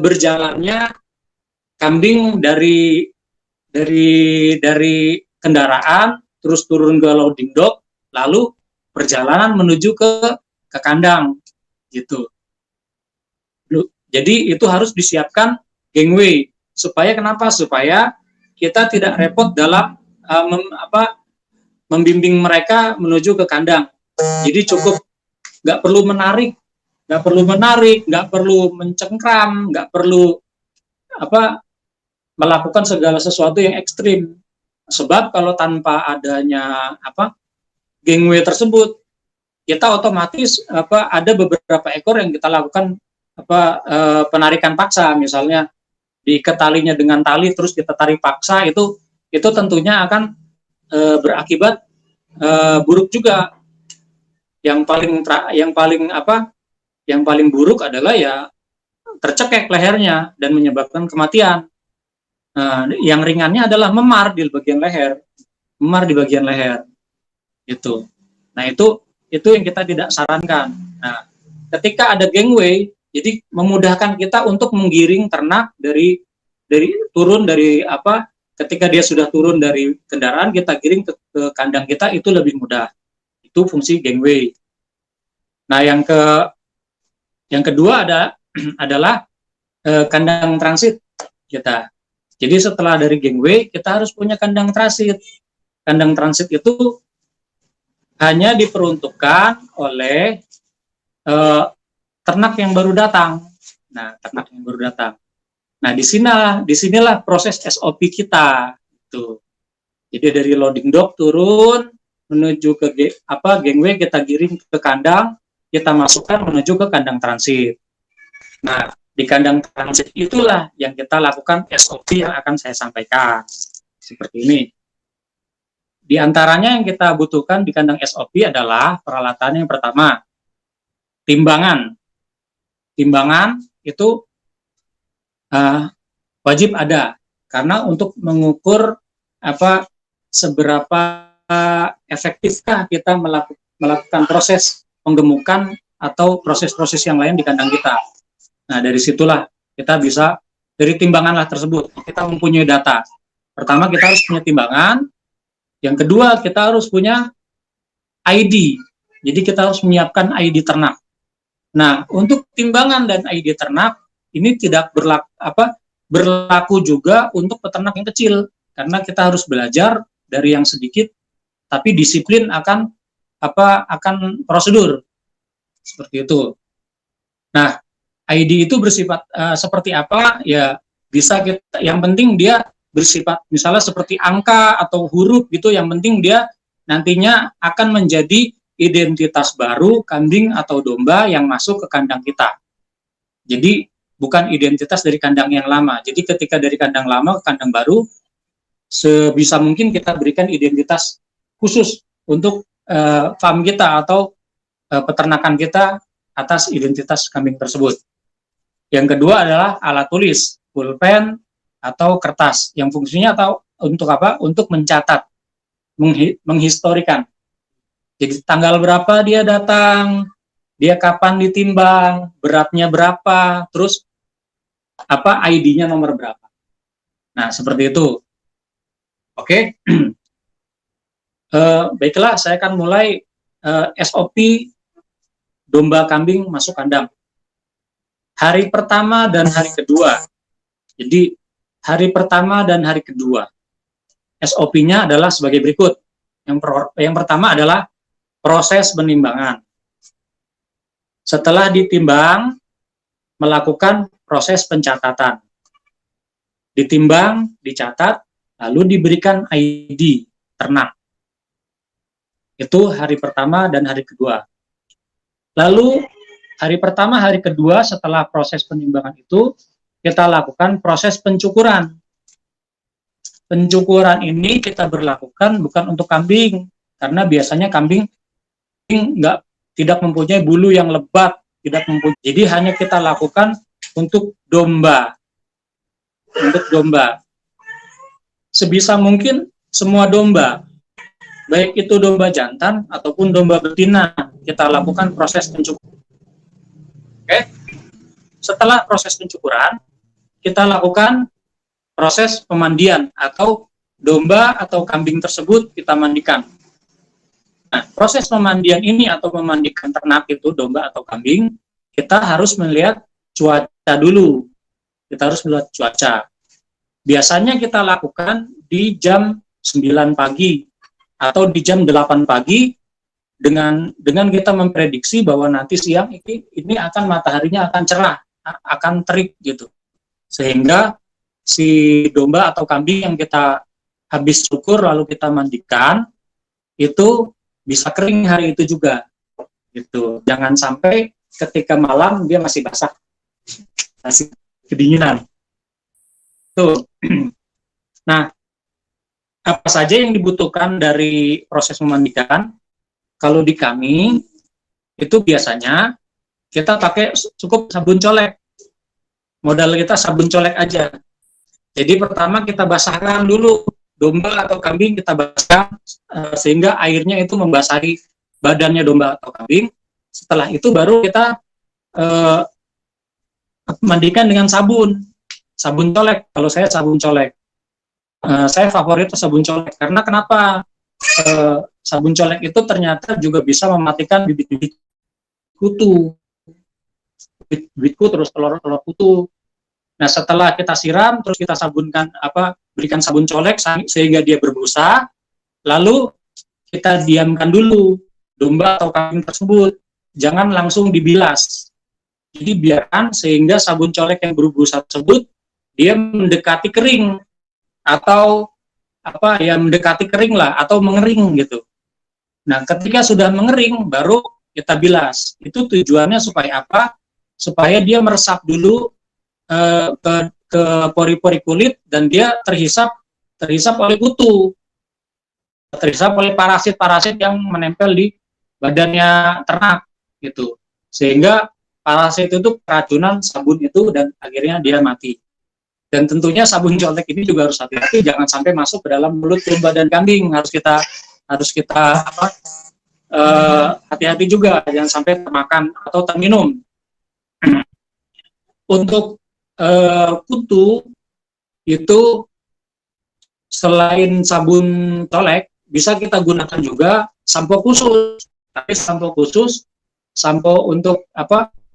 berjalannya kambing dari kendaraan terus turun ke loading dock lalu perjalanan menuju ke kandang gitu. Jadi itu harus disiapkan gangway supaya kenapa? Supaya kita tidak repot dalam membimbing mereka menuju ke kandang. Jadi cukup nggak perlu menarik, nggak perlu mencengkram, nggak perlu melakukan segala sesuatu yang ekstrim. Sebab kalau tanpa adanya gangway tersebut, kita otomatis ada beberapa ekor yang kita lakukan penarikan paksa, misalnya diikat talinya dengan tali terus kita tarik paksa, itu tentunya akan berakibat buruk juga. Yang paling buruk adalah ya tercekek lehernya dan menyebabkan kematian. Yang ringannya adalah memar di bagian leher, gitu. Nah, itu yang kita tidak sarankan. Nah, ketika ada gangway, jadi memudahkan kita untuk menggiring ternak ketika dia sudah turun dari kendaraan, kita giring ke kandang kita, itu lebih mudah. Itu fungsi gangway. Nah, yang kedua adalah kandang transit kita. Jadi setelah dari gangway, kita harus punya kandang transit. Kandang transit itu hanya diperuntukkan oleh ternak yang baru datang. Nah, disinilah proses SOP kita. Gitu. Jadi dari loading dock turun menuju ke gangway, kita giring ke kandang, kita masukkan menuju ke kandang transit. Nah, di kandang transit itulah yang kita lakukan SOP yang akan saya sampaikan. Seperti ini. Di antaranya yang kita butuhkan di kandang SOP adalah peralatan yang pertama, timbangan. Timbangan itu wajib ada, karena untuk mengukur seberapa efektifkah kita melakukan proses penggemukan atau proses-proses yang lain di kandang kita. Nah, dari situlah kita bisa, dari timbanganlah tersebut, kita mempunyai data. Pertama, kita harus punya timbangan. Yang kedua, kita harus punya ID. Jadi kita harus menyiapkan ID ternak. Nah, untuk timbangan dan ID ternak, ini tidak berlaku juga untuk peternak yang kecil. Karena kita harus belajar dari yang sedikit, tapi disiplin akan prosedur. Seperti itu. Nah, ID itu bersifat seperti apa? Ya, bisa kita, yang penting dia bersifat misalnya seperti angka atau huruf gitu, yang penting dia nantinya akan menjadi identitas baru kambing atau domba yang masuk ke kandang kita. Jadi bukan identitas dari kandang yang lama. Jadi ketika dari kandang lama ke kandang baru, sebisa mungkin kita berikan identitas khusus untuk farm kita atau peternakan kita atas identitas kambing tersebut. Yang kedua adalah alat tulis, pulpen atau kertas, yang fungsinya untuk apa? Untuk mencatat, menghistorikan. Jadi tanggal berapa dia datang, dia kapan ditimbang, beratnya berapa, terus ID-nya nomor berapa. Nah, seperti itu. Oke. Baiklah, saya akan mulai SOP domba kambing masuk kandang. Hari pertama dan hari kedua. Jadi hari pertama dan hari kedua. SOP-nya adalah sebagai berikut. Yang pertama adalah proses penimbangan. Setelah ditimbang, melakukan proses pencatatan. Ditimbang, dicatat, lalu diberikan ID ternak. Itu hari pertama dan hari kedua. Lalu hari pertama, hari kedua setelah proses penimbangan itu, kita lakukan proses pencukuran. Pencukuran ini kita berlakukan bukan untuk kambing, karena biasanya kambing tidak mempunyai bulu yang lebat, jadi hanya kita lakukan untuk domba. Untuk domba. Sebisa mungkin semua domba, baik itu domba jantan ataupun domba betina, kita lakukan proses pencukuran. Oke. Setelah proses pencukuran, kita lakukan proses pemandian atau domba atau kambing tersebut kita mandikan. Nah, proses pemandian ini atau memandikan ternak itu, domba atau kambing, kita harus melihat cuaca dulu. Kita harus melihat cuaca. Biasanya kita lakukan di jam 9 pagi atau di jam 8 pagi dengan kita memprediksi bahwa nanti siang ini akan mataharinya akan cerah, akan terik gitu. Sehingga si domba atau kambing yang kita habis cukur lalu kita mandikan itu bisa kering hari itu juga, gitu. Jangan sampai ketika malam dia masih basah, masih kedinginan. Tuh. Nah, apa saja yang dibutuhkan dari proses memandikan? Kalau di kami itu biasanya kita pakai cukup sabun colek. Modal kita sabun colek aja. Jadi pertama kita basahkan dulu domba atau kambing, kita basahkan sehingga airnya itu membasahi badannya domba atau kambing. Setelah itu baru kita mandikan dengan sabun colek. Kalau saya sabun colek, saya favorit sabun colek karena kenapa? Sabun colek itu ternyata juga bisa mematikan bibit-bibit kutu, bibit kutu, terus telur-telur kutu. Nah, setelah kita siram, terus kita berikan sabun colek sehingga dia berbusa, lalu kita diamkan dulu domba atau kambing tersebut, jangan langsung dibilas. Jadi biarkan sehingga sabun colek yang berbusa tersebut dia mendekati kering atau mendekati kering lah atau mengering gitu. Nah, ketika sudah mengering baru kita bilas. Itu tujuannya supaya apa? Supaya dia meresap dulu ke pori-pori kulit dan dia terhisap oleh kutu, terhisap oleh parasit-parasit yang menempel di badannya ternak gitu, sehingga parasit itu keracunan sabun itu dan akhirnya dia mati. Dan tentunya sabun colek ini juga harus hati-hati, jangan sampai masuk ke dalam mulut domba dan kambing. Harus kita hati-hati juga, jangan sampai termakan atau terminum. Untuk kutu itu selain sabun colek bisa kita gunakan juga sampo khusus. Tapi sampo untuk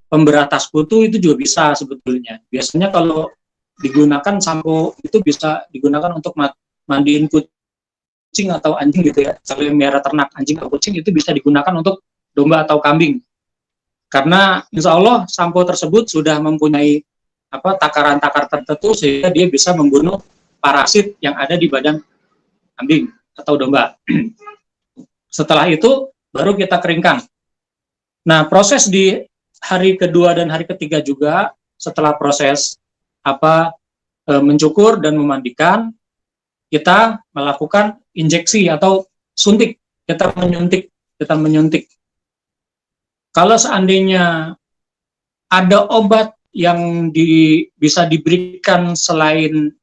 pemberatas kutu itu juga bisa sebetulnya. Biasanya kalau digunakan sampo itu bisa digunakan untuk mandiin kucing atau anjing gitu ya. Kalau melihara ternak anjing atau kucing itu bisa digunakan untuk domba atau kambing. Karena insya Allah sampo tersebut sudah mempunyai takaran-takar tertentu sehingga dia bisa membunuh parasit yang ada di badan kambing atau domba. Setelah itu baru kita keringkan. Nah, proses di hari kedua dan hari ketiga juga setelah proses mencukur dan memandikan, kita melakukan injeksi atau suntik. Kita menyuntik. Kalau seandainya ada obat yang bisa diberikan selain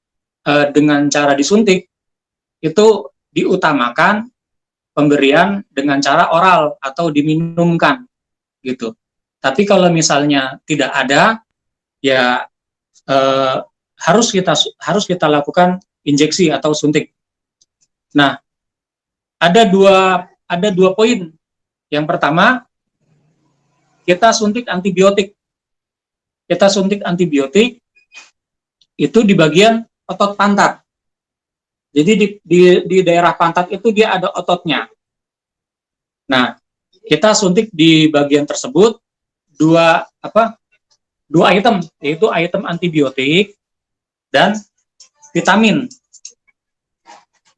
dengan cara disuntik, itu diutamakan pemberian dengan cara oral atau diminumkan gitu. Tapi kalau misalnya tidak ada, ya harus kita lakukan injeksi atau suntik. Nah, ada dua poin. Yang pertama, kita suntik antibiotik. Kita suntik antibiotik itu di bagian otot pantat. Jadi di daerah pantat itu dia ada ototnya. Nah, kita suntik di bagian tersebut dua item, yaitu item antibiotik dan vitamin.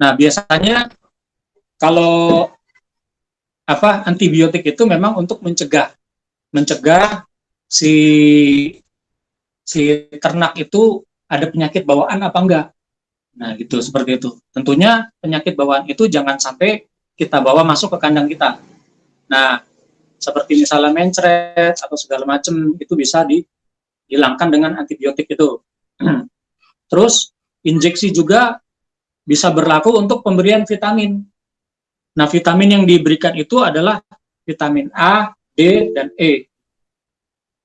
Nah, biasanya kalau antibiotik itu memang untuk mencegah si ternak itu ada penyakit bawaan apa enggak. Nah, gitu, seperti itu. Tentunya penyakit bawaan itu jangan sampai kita bawa masuk ke kandang kita. Nah, seperti misalnya mencret atau segala macam itu bisa dihilangkan dengan antibiotik itu. Terus injeksi juga bisa berlaku untuk pemberian vitamin. Nah, vitamin yang diberikan itu adalah vitamin A, D, dan E.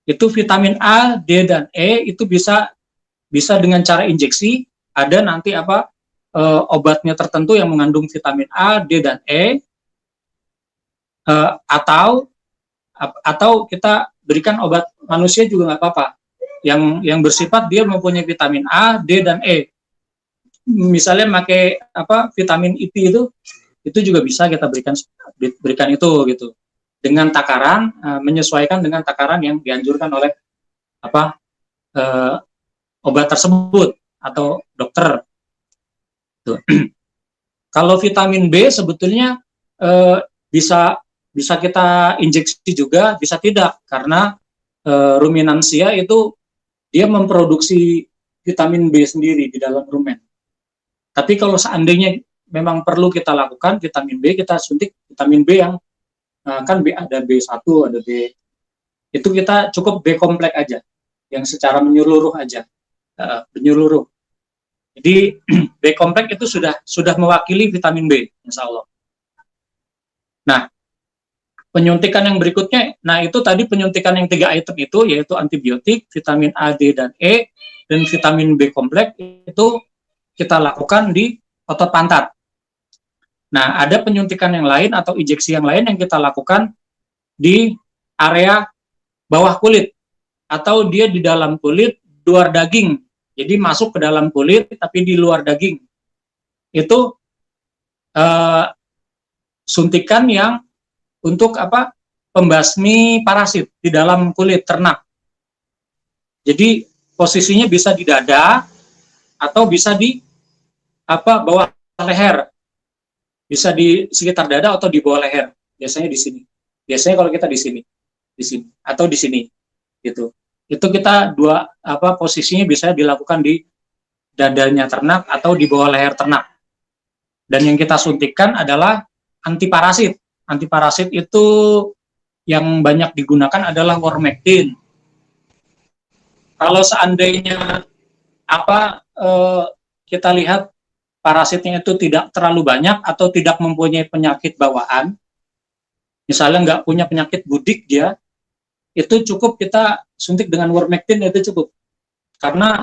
Itu vitamin A, D, dan E itu bisa dengan cara injeksi. Ada nanti obatnya tertentu yang mengandung vitamin A, D, dan E, atau kita berikan obat manusia juga nggak apa-apa. Yang bersifat dia mempunyai vitamin A, D, dan E. Misalnya pakai vitamin IP itu juga bisa kita berikan itu gitu. Dengan takaran, menyesuaikan dengan takaran yang dianjurkan oleh obat tersebut atau dokter. Tuh. Kalau vitamin B sebetulnya bisa kita injeksi juga, bisa tidak, karena ruminansia itu dia memproduksi vitamin B sendiri di dalam rumen. Tapi kalau seandainya memang perlu kita lakukan vitamin B, kita suntik vitamin B yang kan B ada B1, ada B. Itu kita cukup B kompleks aja, yang secara menyeluruh aja. Menyeluruh. Jadi B kompleks itu sudah mewakili vitamin B, insya Allah. Nah, penyuntikan yang berikutnya, nah itu tadi penyuntikan yang 3 item itu, yaitu antibiotik, vitamin A, D, dan E, dan vitamin B kompleks itu kita lakukan di otot pantat. Nah, ada penyuntikan yang lain atau injeksi yang lain yang kita lakukan di area bawah kulit, atau dia di dalam kulit, luar daging. Jadi masuk ke dalam kulit tapi di luar daging. Itu suntikan yang untuk pembasmi parasit di dalam kulit ternak. Jadi posisinya bisa di dada atau bisa di bawah leher. Bisa di sekitar dada atau di bawah leher. Biasanya di sini. Biasanya kalau kita di sini atau di sini gitu. Itu kita posisinya bisa dilakukan di dadanya ternak atau di bawah leher ternak. Dan yang kita suntikan adalah antiparasit. Antiparasit itu yang banyak digunakan adalah Wormectin. Kalau seandainya kita lihat parasitnya itu tidak terlalu banyak atau tidak mempunyai penyakit bawaan, misalnya nggak punya penyakit budik dia, itu cukup kita suntik dengan Wormectin, itu cukup. Karena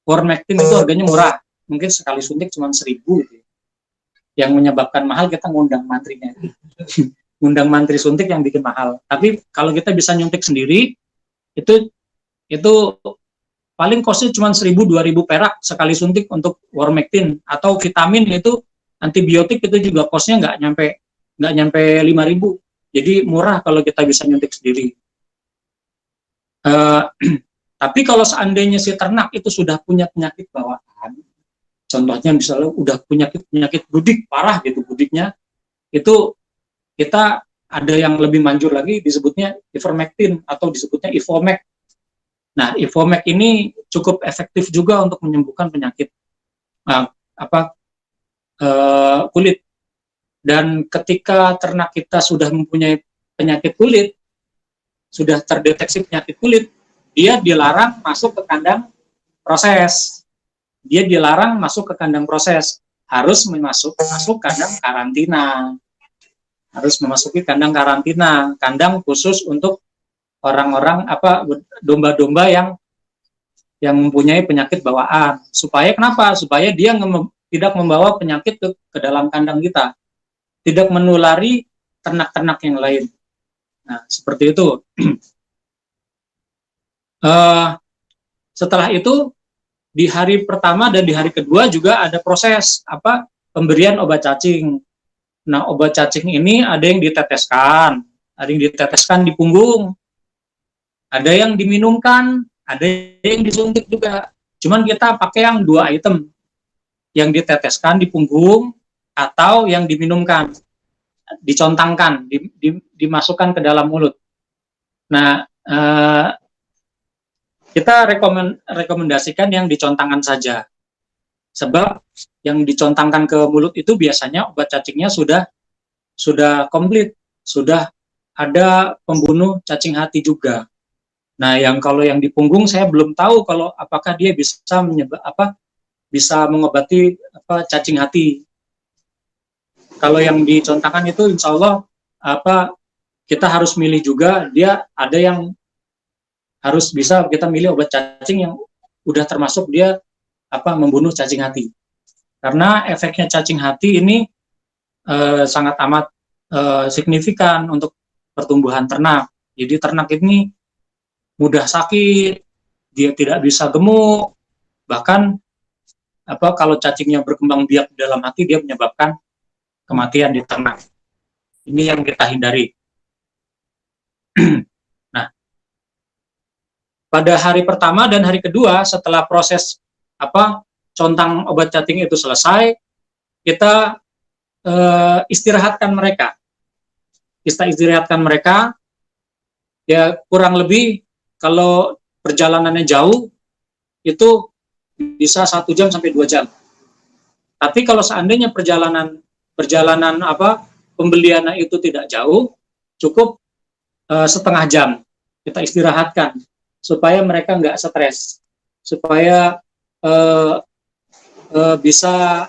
Wormectin itu harganya murah, mungkin sekali suntik cuma 1.000 gitu. Yang menyebabkan mahal kita ngundang mantrinya. Ngundang mantri suntik yang bikin mahal. Tapi kalau kita bisa nyuntik sendiri, itu paling costnya cuma 1.000-2.000 perak sekali suntik untuk Wormectin. Atau vitamin itu, antibiotik itu juga costnya nggak nyampe 5.000. Jadi murah kalau kita bisa nyuntik sendiri. Tapi kalau seandainya si ternak itu sudah punya penyakit bawaan, contohnya misalnya udah punya penyakit budik parah gitu, budiknya itu kita ada yang lebih manjur lagi, disebutnya ivermectin atau disebutnya Ivomec. Nah, Ivomec ini cukup efektif juga untuk menyembuhkan penyakit kulit. Dan ketika ternak kita sudah mempunyai penyakit kulit, sudah terdeteksi penyakit kulit, dia dilarang masuk ke kandang proses. Dia dilarang masuk ke kandang proses, harus masuk kandang karantina. Harus memasuki kandang karantina, kandang khusus untuk orang-orang domba-domba yang mempunyai penyakit bawaan. Supaya kenapa? Supaya dia tidak membawa penyakit ke dalam kandang kita. tidak menulari ternak-ternak yang lain. Nah, seperti itu. Setelah itu di hari pertama dan di hari kedua juga ada proses pemberian obat cacing. Nah, obat cacing ini ada yang diteteskan di punggung, ada yang diminumkan, ada yang disuntik juga. Cuman kita pakai yang 2 item, yang diteteskan di punggung atau yang diminumkan, dicontangkan, dimasukkan ke dalam mulut. Nah, kita rekomendasikan yang dicontangkan saja. Sebab yang dicontangkan ke mulut itu biasanya obat cacingnya sudah komplit, sudah ada pembunuh cacing hati juga. Nah, kalau yang di punggung saya belum tahu kalau apakah dia bisa mengobati cacing hati. Kalau yang dicontangkan itu insya Allah kita harus milih juga, dia ada yang harus bisa kita milih obat cacing yang udah termasuk dia membunuh cacing hati. Karena efeknya cacing hati ini sangat amat signifikan untuk pertumbuhan ternak. Jadi ternak ini mudah sakit, dia tidak bisa gemuk, bahkan kalau cacingnya berkembang biak di dalam hati, dia menyebabkan kematian di ternak. Ini yang kita hindari. Nah, pada hari pertama dan hari kedua setelah proses contang obat cacing itu selesai, kita istirahatkan mereka. Ya kurang lebih kalau perjalanannya jauh itu bisa 1 jam sampai 2 jam. Tapi kalau seandainya perjalanan pembeliannya itu tidak jauh, cukup setengah jam kita istirahatkan supaya mereka nggak stres, supaya bisa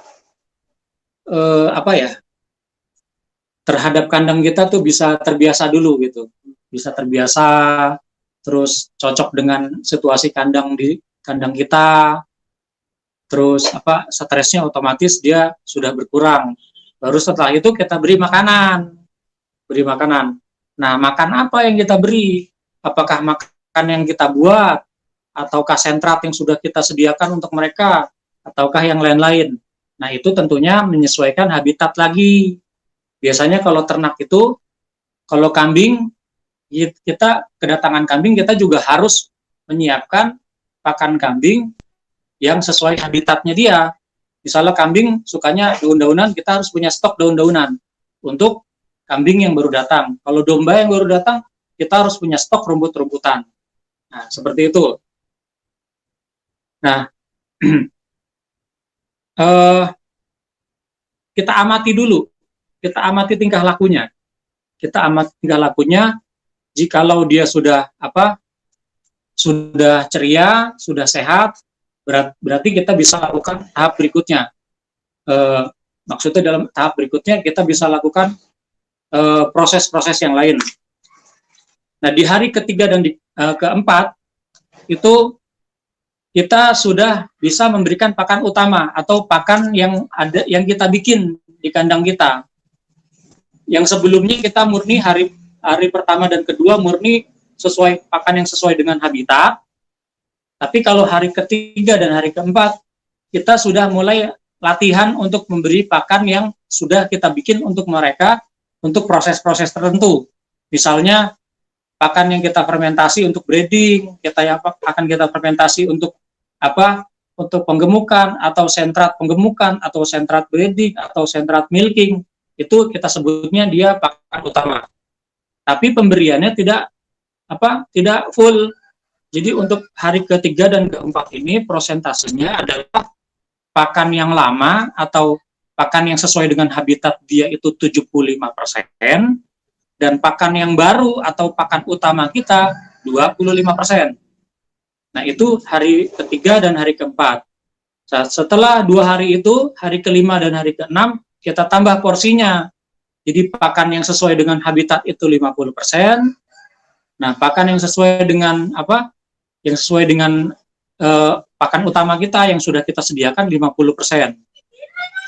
terhadap kandang kita tuh bisa terbiasa dulu gitu, bisa terbiasa, terus cocok dengan situasi kandang kita, terus stresnya otomatis dia sudah berkurang. Baru setelah itu kita beri makanan. Nah, makan apa yang kita beri? Apakah makan yang kita buat, ataukah sentrat yang sudah kita sediakan untuk mereka, ataukah yang lain-lain? Nah, itu tentunya menyesuaikan habitat lagi. Biasanya kalau ternak itu, kalau kambing, kita kedatangan kambing, kita juga harus menyiapkan pakan kambing yang sesuai habitatnya dia. Misalnya kambing sukanya daun-daunan, kita harus punya stok daun-daunan untuk kambing yang baru datang. Kalau domba yang baru datang, kita harus punya stok rumput-rumputan. Nah, seperti itu. Nah, kita amati dulu. Kita amati tingkah lakunya. Jikalau dia sudah ceria, sudah sehat, berarti kita bisa lakukan tahap berikutnya. Maksudnya dalam tahap berikutnya kita bisa lakukan proses-proses yang lain. Nah, di hari ketiga dan keempat itu kita sudah bisa memberikan pakan utama atau pakan yang kita bikin di kandang kita. Yang sebelumnya kita murni hari pertama dan kedua murni pakan yang sesuai dengan habitat. Tapi kalau hari ketiga dan hari keempat kita sudah mulai latihan untuk memberi pakan yang sudah kita bikin untuk mereka untuk proses-proses tertentu. Misalnya pakan yang kita fermentasi untuk breeding, akan kita fermentasi untuk untuk penggemukan atau sentrat penggemukan atau sentrat breeding atau sentrat milking, itu kita sebutnya dia pakan utama. Tapi pemberiannya tidak full. Jadi untuk hari ketiga dan keempat ini prosentasenya adalah pakan yang lama atau pakan yang sesuai dengan habitat dia itu 75%, dan pakan yang baru atau pakan utama kita 25%. Nah, itu hari ketiga dan hari keempat. Setelah 2 hari itu, hari kelima dan hari keenam, kita tambah porsinya. Jadi pakan yang sesuai dengan habitat itu 50%. Nah, pakan yang sesuai dengan pakan utama kita yang sudah kita sediakan 50%.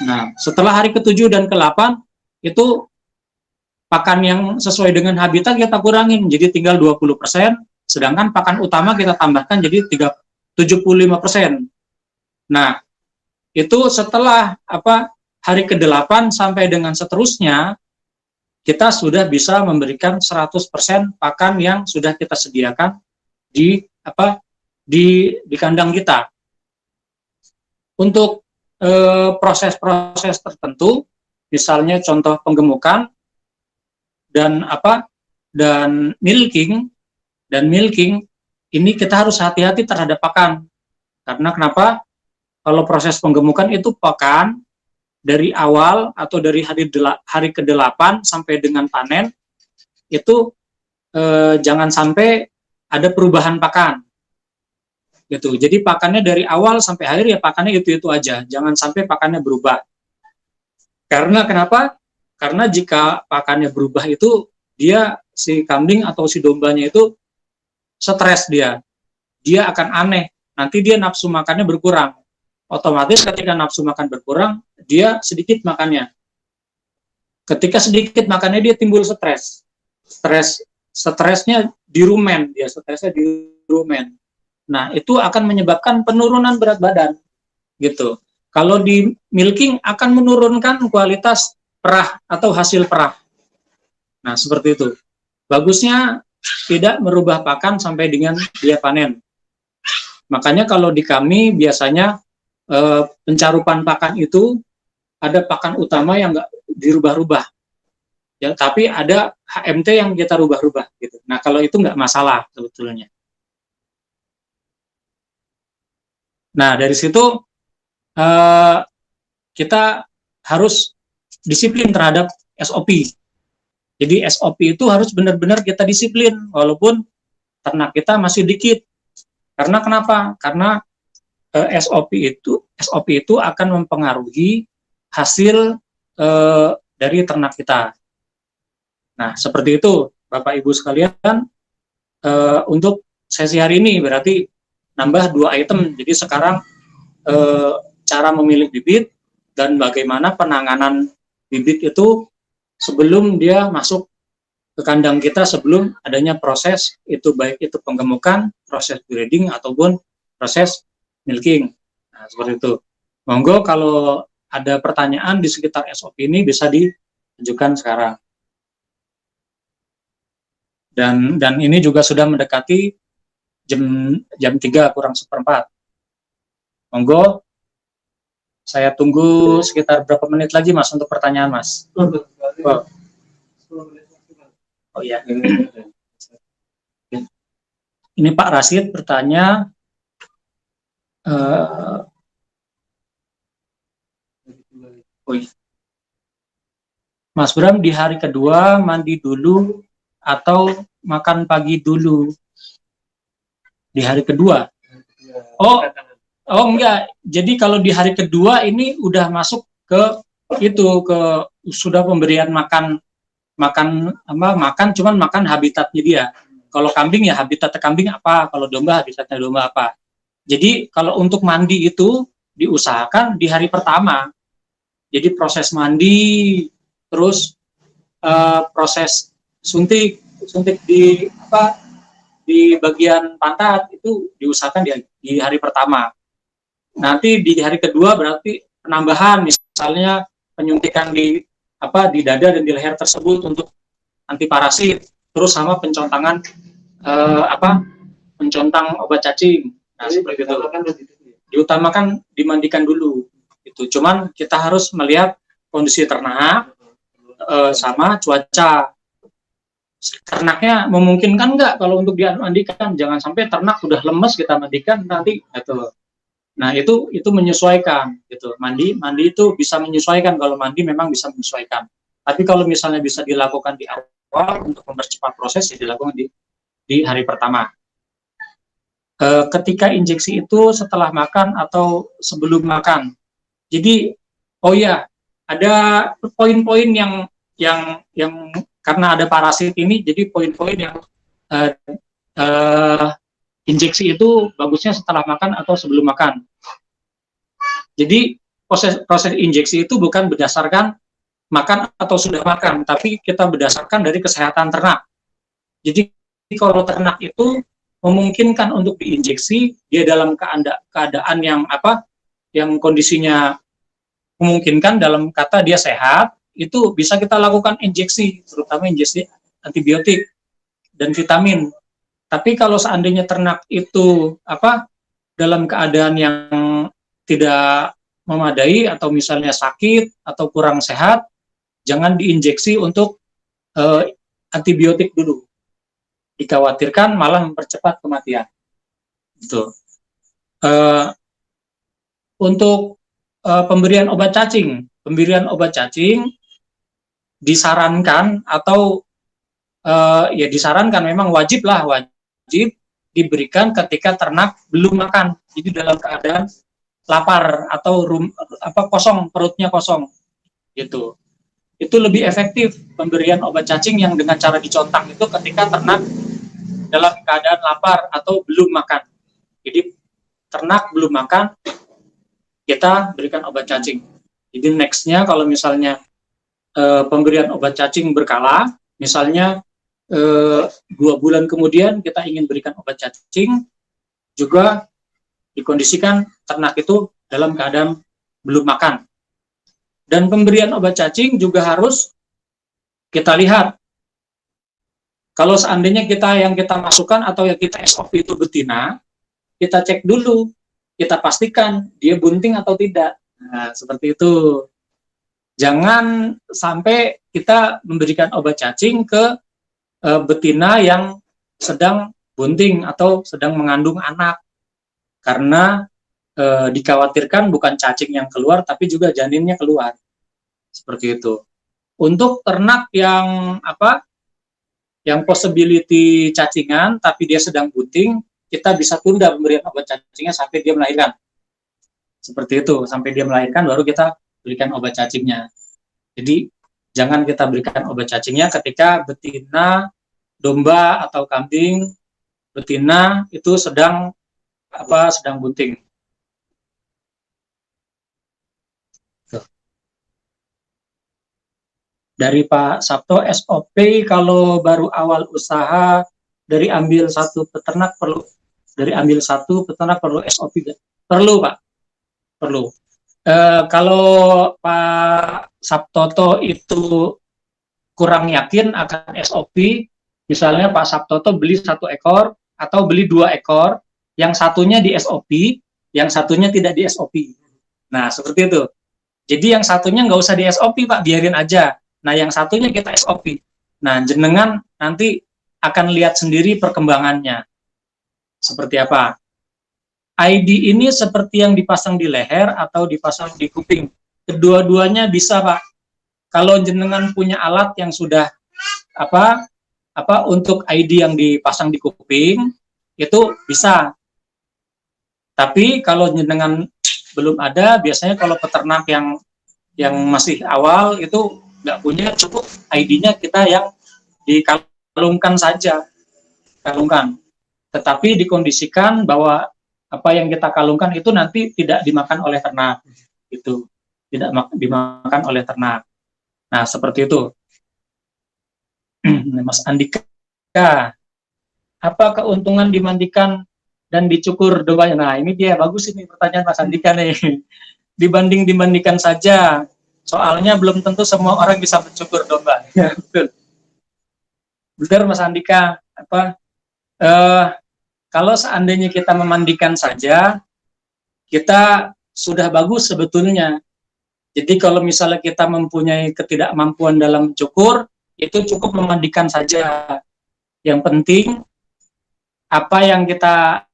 Nah, setelah hari ke-7 dan ke-8, itu pakan yang sesuai dengan habitat kita kurangin jadi tinggal 20%, sedangkan pakan utama kita tambahkan jadi 75%. Nah, itu setelah hari ke-8 sampai dengan seterusnya kita sudah bisa memberikan 100% pakan yang sudah kita sediakan di kandang kita. Untuk proses-proses tertentu, misalnya contoh penggemukan dan milking ini kita harus hati-hati terhadap pakan. Karena kenapa? Kalau proses penggemukan itu pakan dari awal atau dari hari ke-8 sampai dengan panen itu jangan sampai ada perubahan pakan. Gitu. Jadi pakannya dari awal sampai akhir ya pakannya itu aja, jangan sampai pakannya berubah. Karena kenapa? Karena jika pakannya berubah itu dia si kambing atau si dombanya itu stres dia akan aneh, nanti dia nafsu makannya berkurang. Otomatis ketika nafsu makan berkurang, dia sedikit makannya. Ketika sedikit makannya dia timbul stresnya di rumen, stresnya di rumen. Nah, itu akan menyebabkan penurunan berat badan, gitu. Kalau di milking akan menurunkan kualitas perah atau hasil perah. Nah, seperti itu. Bagusnya tidak merubah pakan sampai dengan dia panen. Makanya kalau di kami biasanya pencarupan pakan itu ada pakan utama yang nggak dirubah-rubah. Ya, tapi ada HMT yang kita rubah-rubah, gitu. Nah, kalau itu nggak masalah sebetulnya. Nah, dari situ kita harus disiplin terhadap SOP. Jadi SOP itu harus benar-benar kita disiplin, walaupun ternak kita masih dikit. Karena kenapa? Karena SOP itu akan mempengaruhi hasil dari ternak kita. Nah, seperti itu, Bapak Ibu sekalian. Untuk sesi hari ini berarti nambah 2 item. Jadi sekarang cara memilih bibit dan bagaimana penanganan bibit itu sebelum dia masuk ke kandang kita, sebelum adanya proses itu, baik itu penggemukan, proses breeding ataupun proses milking. Nah, seperti itu. Monggo kalau ada pertanyaan di sekitar SOP ini bisa diajukan sekarang. Dan ini juga sudah mendekati jam 3 kurang seperempat. Monggo, saya tunggu sekitar berapa menit lagi, Mas, untuk pertanyaan, Mas. Oh iya. Ini Pak Rasid bertanya, Mas Bram, di hari kedua mandi dulu atau makan pagi dulu? Di hari kedua? Oh enggak. Jadi kalau di hari kedua ini udah masuk ke sudah pemberian makan cuman makan habitatnya dia. Kalau kambing ya habitat kambing apa, kalau domba habitatnya domba apa. Jadi kalau untuk mandi itu diusahakan di hari pertama. Jadi proses mandi, terus proses suntik di bagian pantat itu diusahakan di hari pertama. Nanti di hari kedua berarti penambahan, misalnya penyuntikan di dada dan di leher tersebut untuk anti parasit, terus sama pencontangan pencontang obat cacing. Nah, seperti itu. Diutamakan dimandikan dulu. Itu. Cuman kita harus melihat kondisi ternak sama cuaca. Ternaknya memungkinkan nggak kalau untuk dimandikan? Jangan sampai ternak sudah lemes kita mandikan nanti gitu. Nah, itu menyesuaikan gitu. Mandi itu bisa menyesuaikan, kalau mandi memang bisa menyesuaikan. Tapi kalau misalnya bisa dilakukan di awal untuk mempercepat proses, ya dilakukan di hari pertama. Ketika injeksi itu setelah makan atau sebelum makan. Jadi ada poin-poin yang karena ada parasit ini, jadi poin-poin yang injeksi itu bagusnya setelah makan atau sebelum makan. Jadi proses injeksi itu bukan berdasarkan makan atau sudah makan, tapi kita berdasarkan dari kesehatan ternak. Jadi kalau ternak itu memungkinkan untuk diinjeksi, dia dalam keadaan yang yang kondisinya memungkinkan, dalam kata dia sehat, itu bisa kita lakukan injeksi, terutama injeksi antibiotik dan vitamin. Tapi kalau seandainya ternak itu dalam keadaan yang tidak memadai atau misalnya sakit atau kurang sehat, jangan diinjeksi untuk antibiotik dulu. Dikhawatirkan malah mempercepat kematian. Gitu. Untuk pemberian obat cacing disarankan atau ya disarankan, memang wajib diberikan ketika ternak belum makan, jadi dalam keadaan lapar atau kosong, perutnya kosong, gitu. Itu lebih efektif pemberian obat cacing yang dengan cara dicontang itu ketika ternak dalam keadaan lapar atau belum makan. Jadi ternak belum makan, kita berikan obat cacing. Jadi nextnya kalau misalnya pemberian obat cacing berkala, misalnya 2 bulan kemudian kita ingin berikan obat cacing, juga dikondisikan ternak itu dalam keadaan belum makan. Dan pemberian obat cacing juga harus kita lihat. Kalau seandainya yang kita masukkan atau yang kita SOP itu betina, kita cek dulu, kita pastikan dia bunting atau tidak. Nah, seperti itu. Jangan sampai kita memberikan obat cacing ke betina yang sedang bunting atau sedang mengandung anak, karena dikhawatirkan bukan cacing yang keluar, tapi juga janinnya keluar. Seperti itu. Untuk ternak yang yang possibility cacingan tapi dia sedang bunting, kita bisa tunda pemberian obat cacingnya sampai dia melahirkan. Seperti itu, sampai dia melahirkan baru kita berikan obat cacingnya. Jadi jangan kita berikan obat cacingnya ketika betina, domba atau kambing betina itu sedang bunting. Dari Pak Sabto, SOP kalau baru awal usaha dari ambil satu peternak perlu SOP? Perlu, Pak. Perlu. Kalau Pak Sabtoto itu kurang yakin akan SOP, misalnya Pak Sabtoto beli 1 ekor atau beli 2 ekor, yang satunya di SOP, yang satunya tidak di SOP. Nah, seperti itu. Jadi yang satunya nggak usah di SOP, Pak, biarin aja. Nah, yang satunya kita SOP. Nah, jenengan nanti akan lihat sendiri perkembangannya. Seperti apa? ID ini seperti yang dipasang di leher atau dipasang di kuping. Kedua-duanya bisa, Pak. Kalau jenengan punya alat yang sudah untuk ID yang dipasang di kuping, itu bisa. Tapi kalau jenengan belum ada, biasanya kalau peternak yang masih awal itu nggak punya, cukup ID-nya kita yang dikalungkan saja, tetapi dikondisikan bahwa apa yang kita kalungkan itu nanti tidak dimakan oleh ternak, itu tidak dimakan oleh ternak. Nah, seperti itu. Mas Andika, apa keuntungan dimandikan dan dicukur dombanya? Nah, ini dia, bagus ini pertanyaan Mas Andika nih. Dibanding-bandingkan saja. Soalnya belum tentu semua orang bisa mencukur domba. Ya, betul. Benar, Mas Andika. Kalau seandainya kita memandikan saja, kita sudah bagus sebetulnya. Jadi kalau misalnya kita mempunyai ketidakmampuan dalam cukur, itu cukup memandikan saja. Yang penting apa yang kita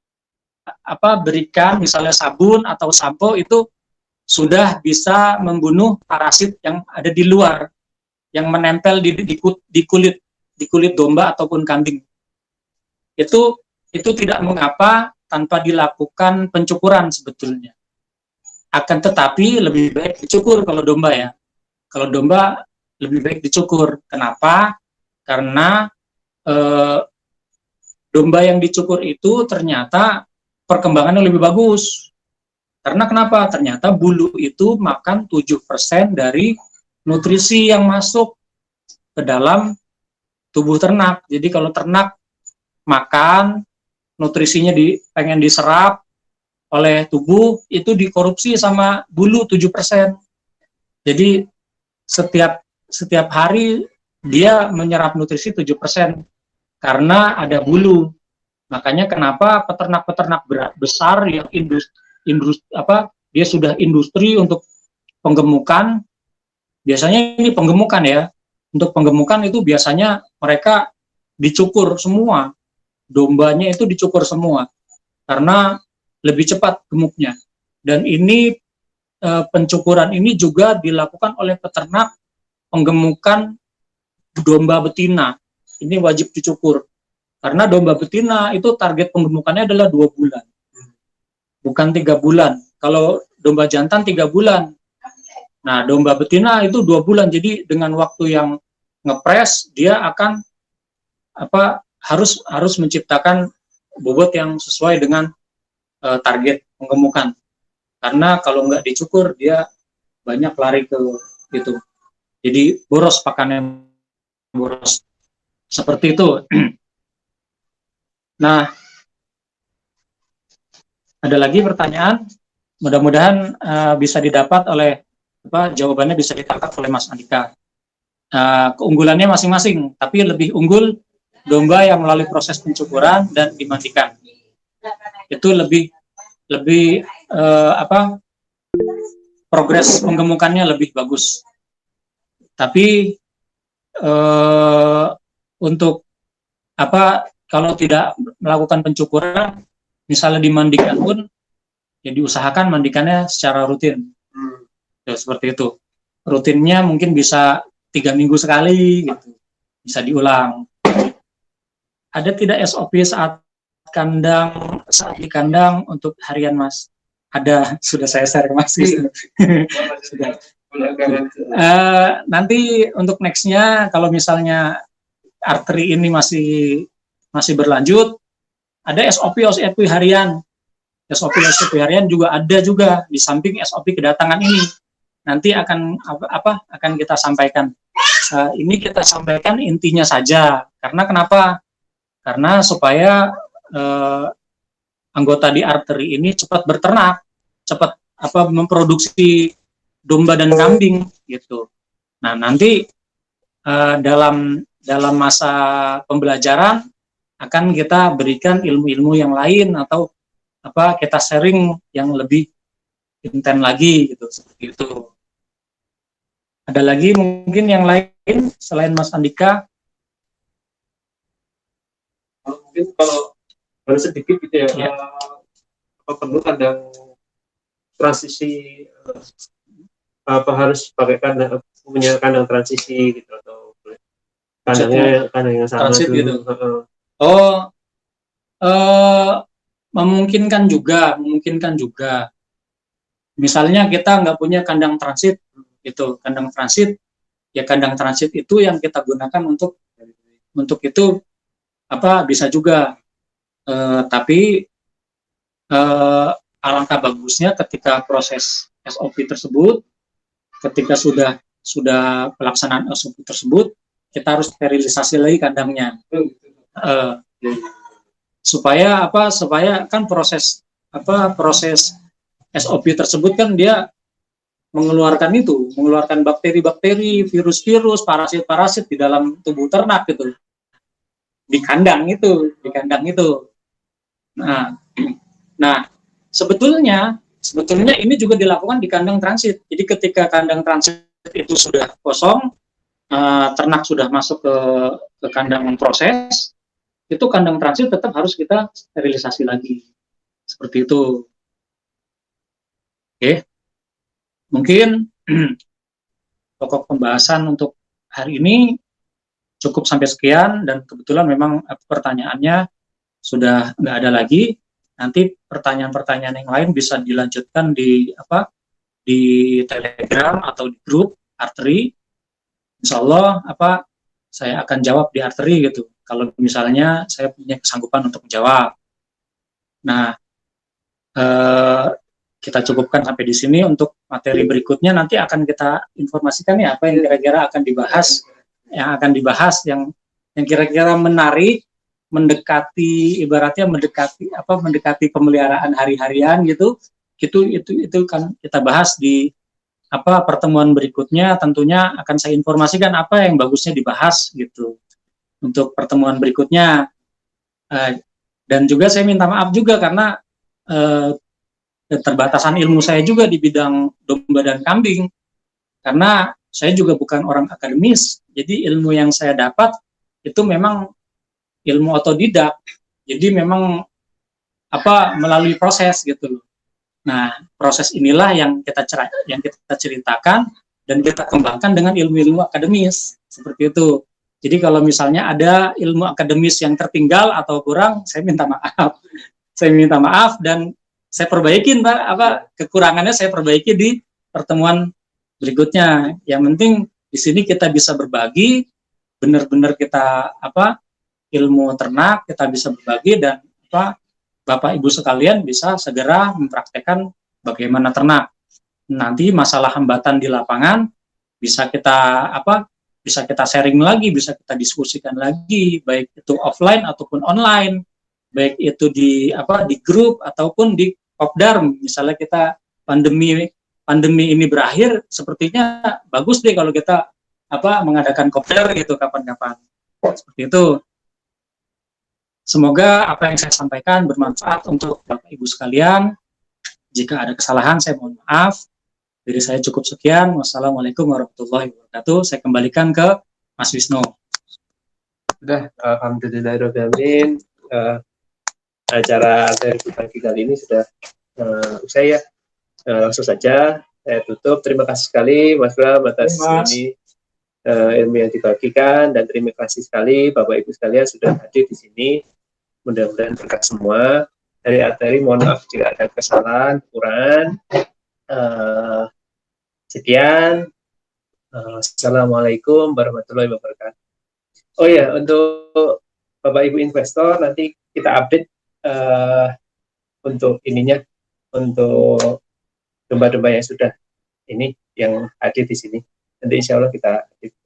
berikan, misalnya sabun atau sampo, itu sudah bisa membunuh parasit yang ada di luar, yang menempel di kulit domba ataupun kambing. Itu tidak mengapa tanpa dilakukan pencukuran sebetulnya. Akan tetapi lebih baik dicukur kalau domba ya. Kalau domba lebih baik dicukur. Kenapa? Karena domba yang dicukur itu ternyata perkembangannya lebih bagus. Karena kenapa? Ternyata bulu itu makan 7% dari nutrisi yang masuk ke dalam tubuh ternak. Jadi kalau ternak makan, nutrisinya pengen diserap oleh tubuh, itu dikorupsi sama bulu 7%. Jadi setiap hari dia menyerap nutrisi 7% karena ada bulu. Makanya kenapa peternak-peternak besar yang dia sudah industri untuk penggemukan, biasanya ini penggemukan ya. Untuk penggemukan itu biasanya mereka dicukur semua. Dombanya itu dicukur semua karena lebih cepat gemuknya. Dan ini pencukuran ini juga dilakukan oleh peternak penggemukan domba betina. Ini wajib dicukur. Karena domba betina itu target penggemukannya adalah 2 bulan. Bukan 3 bulan. Kalau domba jantan 3 bulan. Nah, domba betina itu 2 bulan. Jadi dengan waktu yang ngepres, dia akan harus menciptakan bobot yang sesuai dengan target penggemukan. Karena kalau nggak dicukur, dia banyak lari ke itu. Jadi boros pakannya, boros. Seperti itu. Nah, ada lagi pertanyaan? Mudah-mudahan bisa didapat oleh jawabannya bisa ditangkap oleh Mas Andika. Keunggulannya masing-masing, tapi lebih unggul domba yang melalui proses pencukuran dan dimandikan. Itu lebih progres penggemukannya lebih bagus. Tapi untuk kalau tidak melakukan pencukuran, misalnya dimandikan pun, ya diusahakan mandikannya secara rutin. Ya, seperti itu. Rutinnya mungkin bisa 3 minggu sekali, gitu. Bisa diulang. Ada tidak SOP saat di kandang untuk harian, Mas? Ada, sudah saya share ke Mas. Gitu. Sudah. Nanti untuk nextnya, kalau misalnya arteri ini masih berlanjut, ada SOP harian. SOP harian juga ada juga di samping SOP kedatangan ini. Nanti akan kita sampaikan. Ini kita sampaikan intinya saja. Karena kenapa? Karena supaya anggota di arteri ini cepat berternak, cepat memproduksi domba dan kambing gitu. Nah, nanti dalam masa pembelajaran akan kita berikan ilmu-ilmu yang lain atau kita sharing yang lebih intens lagi gitu, seperti itu. Ada lagi mungkin yang lain selain Mas Andika? Mungkin kalau sedikit gitu ya. Perlu kandang transisi, harus pakai punya kandang transisi gitu, atau kandang yang sama transit dulu. Gitu. Memungkinkan juga. Misalnya kita nggak punya kandang transit, itu kandang transit itu yang kita gunakan untuk itu bisa juga. Tapi alangkah bagusnya ketika proses SOP tersebut, ketika sudah pelaksanaan SOP tersebut, kita harus sterilisasi lagi kandangnya. Supaya kan proses SOP tersebut kan dia mengeluarkan bakteri-bakteri, virus-virus, parasit-parasit di dalam tubuh ternak gitu. Di kandang itu. Nah, sebetulnya ini juga dilakukan di kandang transit. Jadi ketika kandang transit itu sudah kosong, ternak sudah masuk ke kandang proses, itu kandang transit tetap harus kita sterilisasi lagi. Seperti itu. Oke. Mungkin pokok pembahasan untuk hari ini cukup sampai sekian, dan kebetulan memang pertanyaannya sudah nggak ada lagi. Nanti pertanyaan-pertanyaan yang lain bisa dilanjutkan di Telegram atau di grup arteri. Insya Allah saya akan jawab di arteri gitu. Kalau misalnya saya punya kesanggupan untuk menjawab. Nah, kita cukupkan sampai di sini. Untuk materi berikutnya nanti akan kita informasikan ya apa yang kira-kira akan dibahas, yang kira-kira menarik, mendekati pemeliharaan hari-harian gitu. Itu kan kita bahas di pertemuan berikutnya. Tentunya akan saya informasikan apa yang bagusnya dibahas gitu untuk pertemuan berikutnya. Dan juga saya minta maaf juga karena keterbatasan ilmu saya juga di bidang domba dan kambing, karena saya juga bukan orang akademis. Jadi ilmu yang saya dapat itu memang ilmu otodidak, jadi memang melalui proses gitu loh. Nah, proses inilah yang kita ceritakan dan kita kembangkan dengan ilmu-ilmu akademis seperti itu. Jadi kalau misalnya ada ilmu akademis yang tertinggal atau kurang, saya minta maaf. Saya minta maaf dan saya perbaikin, Pak. Kekurangannya saya perbaiki di pertemuan berikutnya. Yang penting di sini kita bisa berbagi, benar-benar kita ilmu ternak kita bisa berbagi, dan Bapak Ibu sekalian bisa segera mempraktekkan bagaimana ternak. Nanti masalah hambatan di lapangan bisa kita sharing lagi, bisa kita diskusikan lagi, baik itu offline ataupun online, baik itu di grup ataupun di kopdar. Misalnya kita pandemi ini berakhir, sepertinya bagus deh kalau kita mengadakan kopdar gitu kapan-kapan. Seperti itu. Semoga apa yang saya sampaikan bermanfaat untuk Bapak Ibu sekalian. Jika ada kesalahan, saya mohon maaf. Dari saya cukup sekian. Wassalamualaikum warahmatullahi wabarakatuh. Saya kembalikan ke Mas Wisnu. Sudah, alhamdulillahirobbilalamin. Acara dari pagi kali ini sudah usai ya. Langsung saja saya tutup. Terima kasih sekali Mas Bram atas ini ilmu yang dibagikan, dan terima kasih sekali Bapak Ibu sekalian sudah hadir di sini. Mudah-mudahan berkat semua. Dari mohon maaf jika ada kesalahan, kekurangan. Sekian. Assalamualaikum warahmatullahi wabarakatuh. Oh ya, untuk Bapak Ibu investor nanti kita update untuk untuk domba-domba yang sudah yang hadir di sini. Nanti insya Allah kita update.